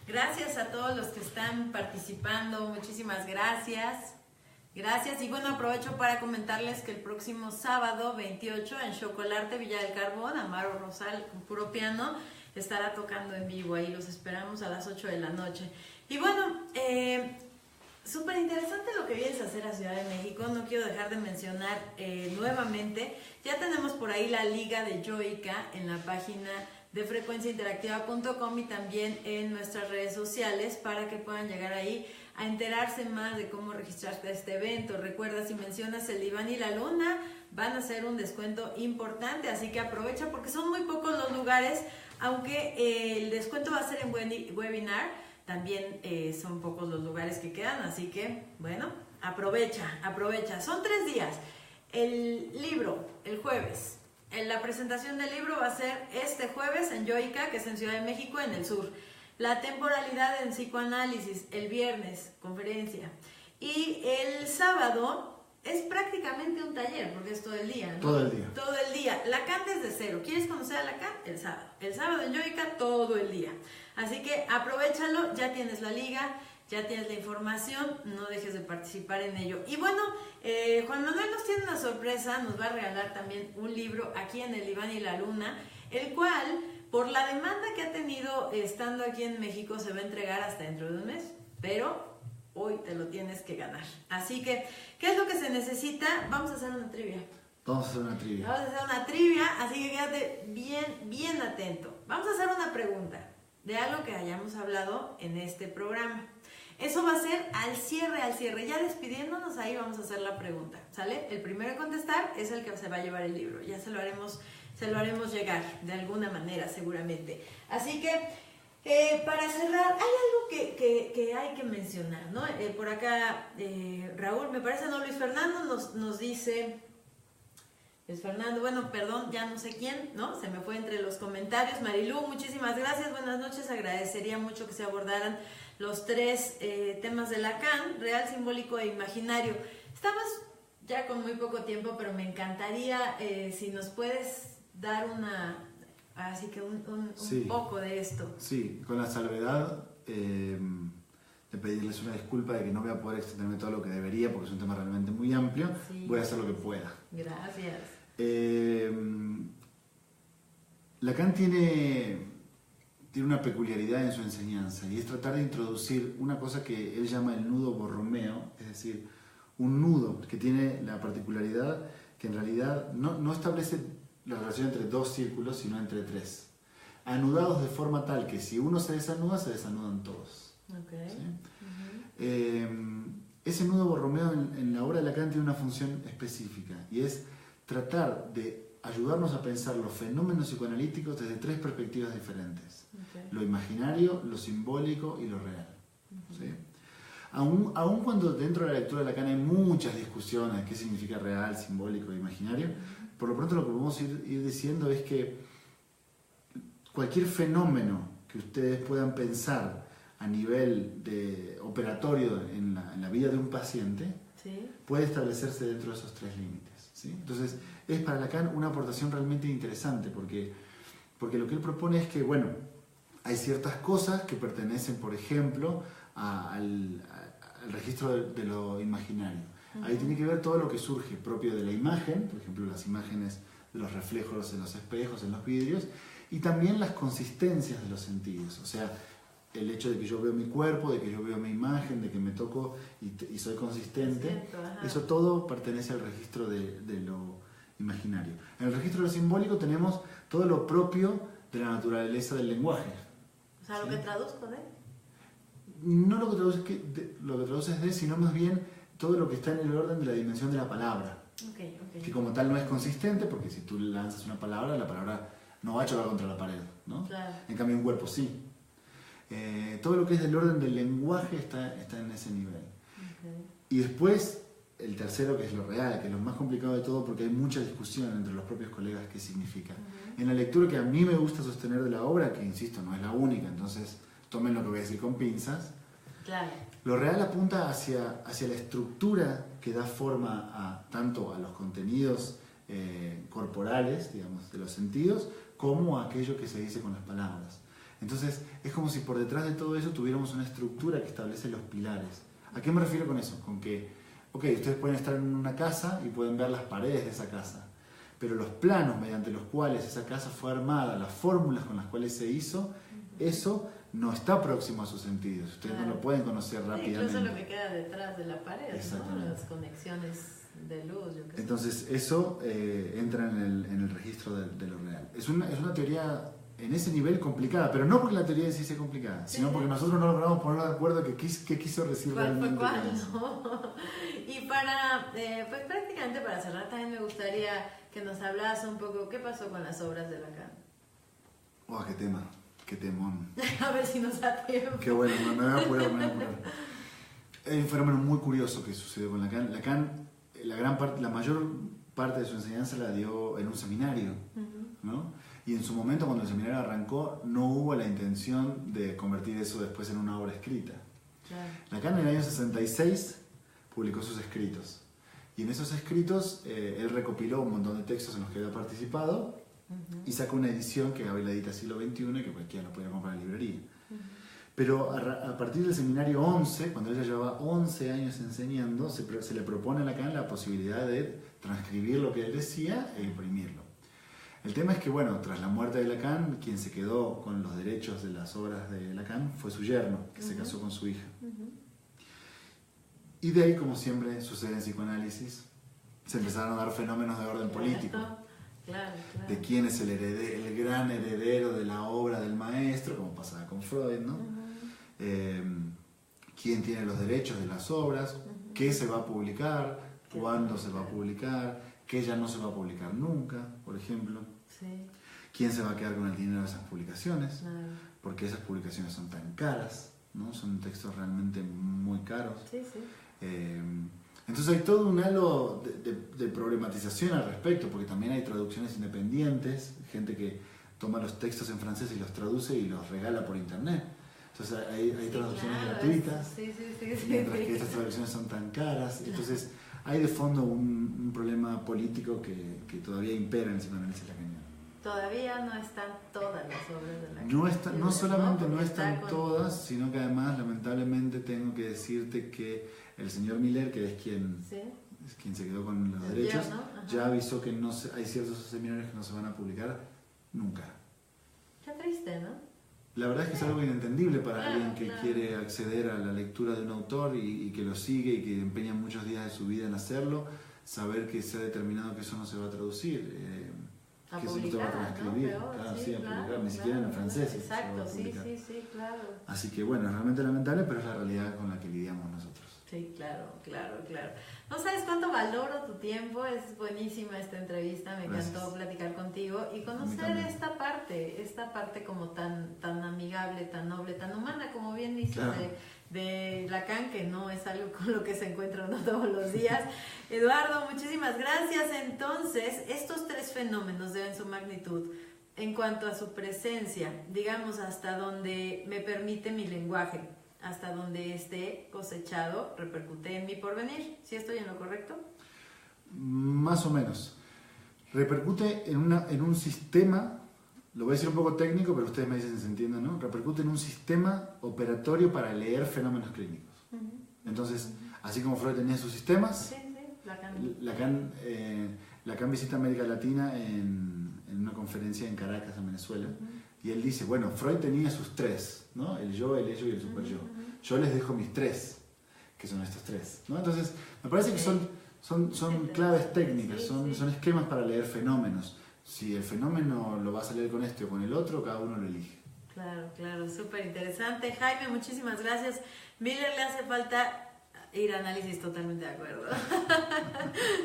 Gracias a todos los que están participando, muchísimas gracias. Gracias, y bueno, aprovecho para comentarles que el próximo sábado 28 en Chocolarte, Villa del Carbón, Amaro Rosal con puro piano estará tocando en vivo, ahí los esperamos a las 8 de la noche. Y bueno, súper interesante lo que vienes a hacer a Ciudad de México, no quiero dejar de mencionar nuevamente, ya tenemos por ahí la liga de Yoica en la página de frecuenciainteractiva.com y también en nuestras redes sociales para que puedan llegar ahí a enterarse más de cómo registrarte a este evento. Recuerda, si mencionas el Diván y la Luna, van a hacer un descuento importante, así que aprovecha porque son muy pocos los lugares, aunque el descuento va a ser en webinar, también son pocos los lugares que quedan, así que, bueno, aprovecha. Son 3 días. El libro, el jueves. La presentación del libro va a ser este jueves en Yoica, que es en Ciudad de México, en el sur. La temporalidad en psicoanálisis, el viernes, conferencia. Y el sábado es prácticamente un taller, porque es todo el día, ¿no? Todo el día. Todo el día. Lacan desde cero. ¿Quieres conocer a Lacan? El sábado. El sábado en Yoica, todo el día. Así que aprovéchalo, ya tienes la liga, ya tienes la información, no dejes de participar en ello. Y bueno, Juan Manuel nos tiene una sorpresa, nos va a regalar también un libro aquí en el Diván y la Luna, el cual, por la demanda que ha tenido estando aquí en México, se va a entregar hasta dentro de un mes, pero hoy te lo tienes que ganar. Así que, ¿qué es lo que se necesita? Vamos a hacer una trivia. Vamos a hacer una trivia. Vamos a hacer una trivia, así que quédate bien atento. Vamos a hacer una pregunta de algo que hayamos hablado en este programa. Eso va a ser al cierre. Ya despidiéndonos, ahí vamos a hacer la pregunta, ¿sale? El primero en contestar es el que se va a llevar el libro. Ya se lo haremos llegar de alguna manera, seguramente. Así que, para cerrar, hay algo que hay que mencionar, ¿no? Por acá, Raúl, me parece, no, Luis Fernando nos dice Es Fernando, bueno, perdón, ya no sé quién, ¿no? Se me fue entre los comentarios. Marilú, muchísimas gracias, buenas noches. Agradecería mucho que se abordaran los 3 temas de Lacan, real, simbólico e imaginario. Estamos ya con muy poco tiempo, pero me encantaría si nos puedes dar así que un poco de esto. Sí, con la salvedad de pedirles una disculpa de que no voy a poder extenderme todo lo que debería, porque es un tema realmente muy amplio. Sí. Voy a hacer lo que pueda. Gracias. Lacan tiene una peculiaridad en su enseñanza, y es tratar de introducir una cosa que él llama el nudo borromeo, es decir, un nudo que tiene la particularidad que en realidad no establece la relación entre 2 círculos, sino entre 3, anudados de forma tal que si uno se desanudan todos. Okay. ¿Sí? Ese nudo borromeo en la obra de Lacan tiene una función específica, y es tratar de ayudarnos a pensar los fenómenos psicoanalíticos desde 3 perspectivas diferentes. Okay. Lo imaginario, lo simbólico y lo real. ¿Sí? Aun cuando dentro de la lectura de Lacan hay muchas discusiones de qué significa real, simbólico e imaginario, por lo pronto lo que podemos ir diciendo es que cualquier fenómeno que ustedes puedan pensar a nivel operatorio en la vida de un paciente, ¿sí?, puede establecerse dentro de esos 3 límites. ¿Sí? Entonces, es para Lacan una aportación realmente interesante, porque lo que él propone es que, bueno, hay ciertas cosas que pertenecen, por ejemplo, al registro de lo imaginario. Ahí tiene que ver todo lo que surge propio de la imagen, por ejemplo, las imágenes de los reflejos en los espejos, en los vidrios, y también las consistencias de los sentidos. O sea, el hecho de que yo veo mi cuerpo, de que yo veo mi imagen, de que me toco y soy consistente, eso todo pertenece al registro de lo imaginario. En el registro de lo simbólico tenemos todo lo propio de la naturaleza del lenguaje. O sea, ¿sí?, lo que traduzco de... No lo que traduce es de, sino más bien todo lo que está en el orden de la dimensión de la palabra. Okay. Que como tal no es consistente, porque si tú lanzas una palabra, la palabra no va a chocar contra la pared, ¿no? Claro. En cambio un cuerpo sí. Todo lo que es del orden del lenguaje está en ese nivel. Okay. Y después, el tercero, que es lo real, que es lo más complicado de todo, porque hay mucha discusión entre los propios colegas qué significa. En la lectura que a mí me gusta sostener de la obra, que insisto, no es la única, entonces tomen lo que voy a decir con pinzas. Claro. Lo real apunta hacia la estructura que da forma tanto a los contenidos corporales, digamos, de los sentidos, como a aquello que se dice con las palabras. Entonces, es como si por detrás de todo eso tuviéramos una estructura que establece los pilares. ¿A qué me refiero con eso? Con que, ustedes pueden estar en una casa y pueden ver las paredes de esa casa, pero los planos mediante los cuales esa casa fue armada, las fórmulas con las cuales se hizo, eso no está próximo a sus sentidos. Ustedes no lo pueden conocer rápidamente. Incluso lo que queda detrás de la pared, ¿no? Las conexiones de luz. Yo qué sé. Entonces, eso entra en el registro de lo real. Es una teoría en ese nivel complicada, pero no porque la teoría en sí sea complicada, sino porque nosotros no logramos ponernos de acuerdo qué quiso decir realmente. ¿Cuál? No. Y pues prácticamente para cerrar, también me gustaría que nos hablas un poco qué pasó con las obras de Lacan. ¡Oh, qué tema! ¡Qué temón! A ver si nos da tiempo. ¡Qué bueno! Me voy a apurar. Hay un fenómeno muy curioso que sucedió con Lacan. Lacan, la mayor parte de su enseñanza la dio en un seminario, ¿no? Y en su momento, cuando el seminario arrancó, no hubo la intención de convertir eso después en una obra escrita. Claro. Lacan en el año 66 publicó sus escritos. Y en esos escritos él recopiló un montón de textos en los que había participado y sacó una edición que hoy la edita Siglo XXI y que cualquiera lo podía comprar en la librería. Pero a partir del seminario 11, cuando ella llevaba 11 años enseñando, se le propone a Lacan la posibilidad de transcribir lo que él decía e imprimirlo. El tema es que, bueno, tras la muerte de Lacan, quien se quedó con los derechos de las obras de Lacan fue su yerno, que se casó con su hija. Y de ahí, como siempre sucede en psicoanálisis, se empezaron a dar fenómenos de orden político. Claro. De quién es el gran heredero de la obra del maestro, como pasaba con Freud, ¿no? Quién tiene los derechos de las obras, qué se va a publicar, cuándo se va a publicar, qué ya no se va a publicar nunca, por ejemplo. Sí. ¿Quién se va a quedar con el dinero de esas publicaciones? Porque esas publicaciones son tan caras, ¿no? Son textos realmente muy caros. Sí. Entonces hay todo un halo de problematización al respecto, porque también hay traducciones independientes, gente que toma los textos en francés y los traduce y los regala por internet. Entonces hay traducciones gratuitas, mientras que estas traducciones son tan caras. Entonces hay de fondo un problema político que todavía impera en el psicoanálisis lacaniano. Todavía no están todas las obras de Lacan. No solamente no están todas, sino que además lamentablemente tengo que decirte que el señor Miller, que es quien se quedó con los derechos, ya avisó que hay ciertos seminarios que no se van a publicar nunca. Qué triste, ¿no? La verdad es que es algo inentendible para alguien que quiere acceder a la lectura de un autor y que lo sigue y que empeña muchos días de su vida en hacerlo, saber que se ha determinado que eso no se va a traducir. A que publicar, se va a transcribir, ¿no? Peor, a publicar, claro, ni siquiera en francés. Exacto, sí, claro. Así que bueno, es realmente lamentable, pero es la realidad con la que lidiamos nosotros. Sí, claro. No sabes cuánto valoro tu tiempo, es buenísima esta entrevista, me encantó platicar contigo y conocer esta parte como tan amigable, tan noble, tan humana, como bien dices, claro, de Lacan, que no es algo con lo que se encuentra uno todos los días. Eduardo, muchísimas gracias. Entonces, estos tres fenómenos deben su magnitud en cuanto a su presencia, digamos, hasta donde me permite mi lenguaje, hasta donde esté cosechado, repercute en mi porvenir. ¿Sí estoy en lo correcto? Más o menos. Repercute en un sistema, lo voy a decir un poco técnico, pero ustedes me dicen si se entiende, ¿no? Repercute en un sistema operatorio para leer fenómenos clínicos. Entonces, así como Freud tenía sus sistemas, Lacan visita América Latina en una conferencia en Caracas, en Venezuela, y él dice, bueno, Freud tenía sus tres, ¿no? El yo, el ello y el superyo. Yo les dejo mis tres, que son estos tres, ¿no? Entonces, me parece que son claves técnicas, son esquemas para leer fenómenos. Si el fenómeno lo vas a leer con este o con el otro, cada uno lo elige. Claro, súper interesante. Jaime, muchísimas gracias. Miller le hace falta ir a análisis, totalmente de acuerdo.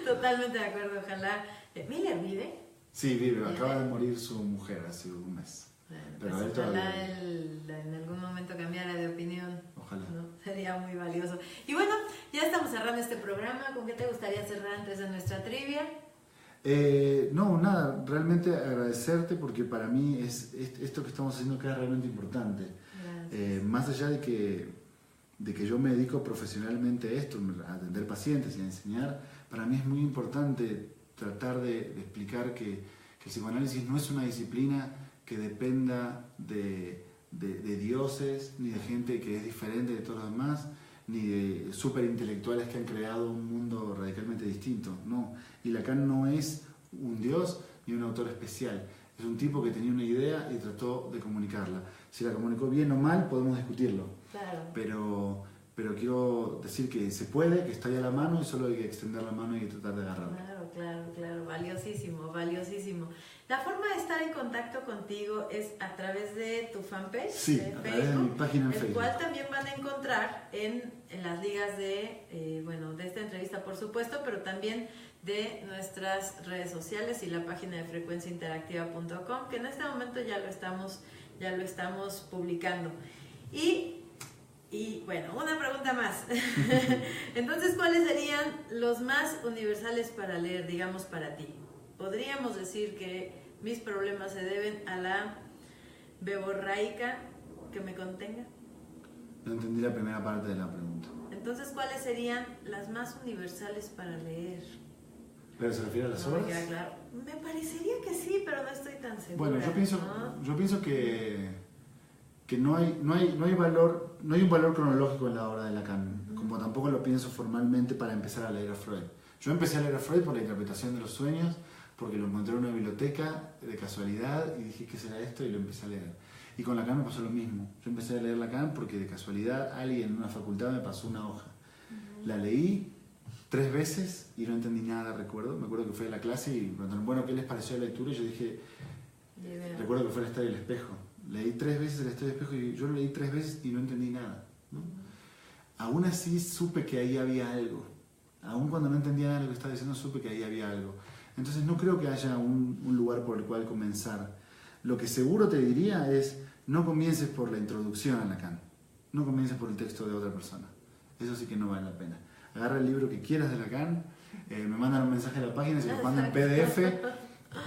Totalmente de acuerdo, ojalá. ¿Miller vive? Sí, vive. Acaba de morir su mujer hace un mes. Pero pues ojalá él en algún momento cambiara de opinión. Ojalá. ¿No? Sería muy valioso. Y bueno, ya estamos cerrando este programa. ¿Con qué te gustaría cerrar antes de nuestra trivia? No, nada, realmente agradecerte porque para mí esto que estamos haciendo acá es realmente importante. Más allá de que yo me dedico profesionalmente a esto, a atender pacientes y a enseñar, para mí es muy importante tratar de explicar que el psicoanálisis no es una disciplina que dependa de dioses, ni de gente que es diferente de todos los demás, ni de superintelectuales que han creado un mundo radicalmente distinto, no. Y Lacan no es un dios ni un autor especial, es un tipo que tenía una idea y trató de comunicarla. Si la comunicó bien o mal, podemos discutirlo. Claro. Pero quiero decir que se puede, que está ahí a la mano y solo hay que extender la mano y tratar de agarrarla. Claro, valiosísimo. La forma de estar en contacto contigo es a través de tu fanpage, sí, de a Facebook, través de mi página en Facebook. El cual también van a encontrar en las ligas de esta entrevista, por supuesto, pero también de nuestras redes sociales y la página de frecuenciainteractiva.com, que en este momento ya lo estamos publicando. Y bueno, una pregunta más. Entonces, ¿cuáles serían los más universales para leer, digamos, para ti? ¿Podríamos decir que mis problemas se deben a la beborraica que me contenga? No entendí la primera parte de la pregunta. Entonces, ¿cuáles serían las más universales para leer? ¿Pero se refiere a las obras? Me queda claro. Me parecería que sí, pero no estoy tan segura. Bueno, yo pienso que no hay un valor cronológico en la obra de Lacan, como tampoco lo pienso formalmente para empezar a leer a Freud. Yo empecé a leer a Freud por la interpretación de los sueños, porque lo encontré en una biblioteca de casualidad y dije, ¿qué será esto? Y lo empecé a leer. Y con Lacan me pasó lo mismo. Yo empecé a leer Lacan porque de casualidad alguien en una facultad me pasó una hoja. La leí 3 veces y no entendí nada, recuerdo. Me acuerdo que fue a la clase y me preguntaron, bueno, ¿qué les pareció la lectura? Y yo dije, recuerdo que fue el Estadio del Espejo. Leí 3 veces el Estadio del Espejo y yo lo leí 3 veces y no entendí nada, ¿no? Aún así supe que ahí había algo. Aún cuando no entendía nada de lo que estaba diciendo, supe que ahí había algo. Entonces no creo que haya un lugar por el cual comenzar. Lo que seguro te diría es, no comiences por la introducción a Lacan. No comiences por el texto de otra persona. Eso sí que no vale la pena. agarra el libro que quieras de Lacan, me mandan un mensaje a la página, se los mandan en PDF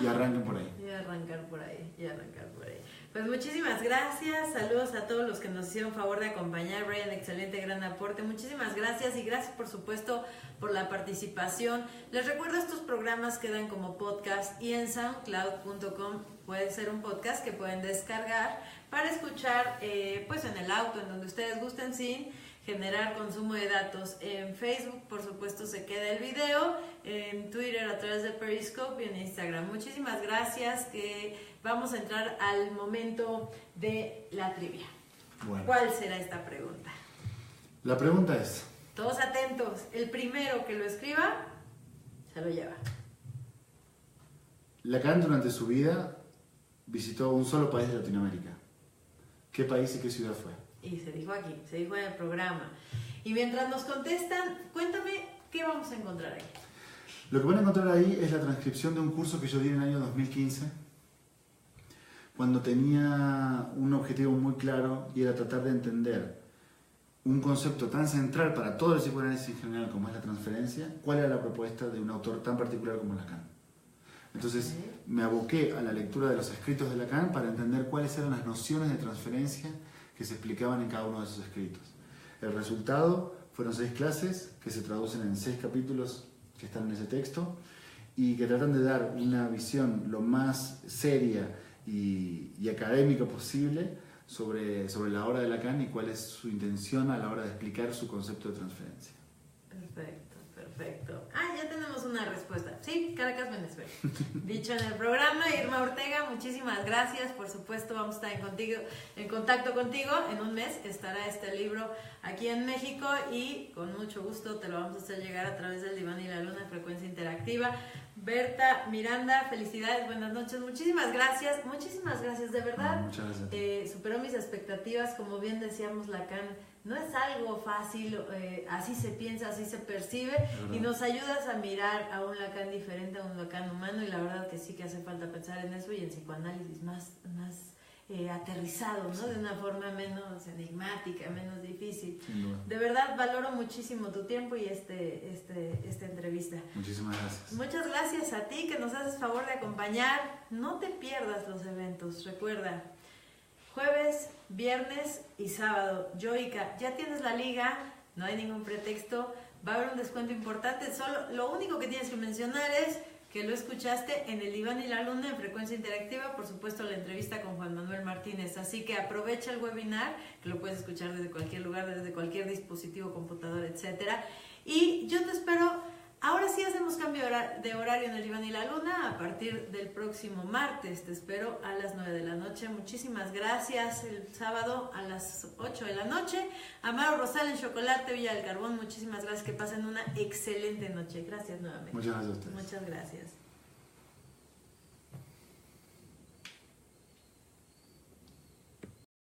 y arranquen por ahí. Y arrancar por ahí. Pues muchísimas gracias, saludos a todos los que nos hicieron favor de acompañar. Brian, excelente, gran aporte, muchísimas gracias, y gracias por supuesto por la participación. Les recuerdo, estos programas quedan como podcast y en soundcloud.com puede ser un podcast que pueden descargar para escuchar pues en el auto, en donde ustedes gusten, sin generar consumo de datos. En Facebook, por supuesto, se queda el video, en Twitter a través de Periscope y en Instagram. Muchísimas gracias, que vamos a entrar al momento de la trivia. Bueno. ¿Cuál será esta pregunta? La pregunta es... Todos atentos, el primero que lo escriba se lo lleva. Lacan durante su vida visitó un solo país de Latinoamérica. ¿Qué país y qué ciudad fue? Y se dijo aquí, se dijo en el programa. Y mientras nos contestan, cuéntame qué vamos a encontrar ahí. Lo que van a encontrar ahí es la transcripción de un curso que yo di en el año 2015, cuando tenía un objetivo muy claro, y era tratar de entender un concepto tan central para todo el psicoanálisis en general como es la transferencia, cuál era la propuesta de un autor tan particular como Lacan. Entonces me aboqué a la lectura de los escritos de Lacan para entender cuáles eran las nociones de transferencia que se explicaban en cada uno de esos escritos. El resultado fueron 6 clases que se traducen en 6 capítulos que están en ese texto y que tratan de dar una visión lo más seria y académica posible sobre la obra de Lacan y cuál es su intención a la hora de explicar su concepto de transferencia. Perfecto. Ya tenemos una respuesta. Sí, Caracas, Venezuela. Dicho en el programa, Irma Ortega, muchísimas gracias. Por supuesto, vamos a estar en contacto contigo. En un mes estará este libro aquí en México y con mucho gusto te lo vamos a hacer llegar a través del Diván y la Luna, Frecuencia Interactiva. Berta Miranda, felicidades, buenas noches, muchísimas gracias, de verdad. Muchas gracias. Superó mis expectativas, como bien decíamos, Lacan no es algo fácil, así se piensa, así se percibe, y nos ayudas a mirar a un Lacan diferente, a un Lacan humano, y la verdad que sí que hace falta pensar en eso y en psicoanálisis más aterrizado, ¿no? De una forma menos enigmática, menos difícil. De verdad valoro muchísimo tu tiempo y esta entrevista. Muchísimas gracias. Muchas gracias a ti que nos haces favor de acompañar. No te pierdas los eventos, recuerda, jueves, viernes y sábado. Yoica, ya tienes la liga, no hay ningún pretexto, va a haber un descuento importante. Solo lo único que tienes que mencionar es que lo escuchaste en el Diván y la Luna en Frecuencia Interactiva, por supuesto la entrevista con Juan Manuel Martínez, así que aprovecha el webinar, que lo puedes escuchar desde cualquier lugar, desde cualquier dispositivo, computadora, etcétera. Y yo te espero, ahora sí hacemos cambio de horario en el Diván y la Luna, a partir del próximo martes, te espero a las 9 de la noche, muchísimas gracias. El sábado a las 8 de la noche, Amaro Rosal en Chocolate, Villa del Carbón, muchísimas gracias, que pasen una excelente noche. Gracias nuevamente. Muchas gracias a ustedes. Muchas gracias.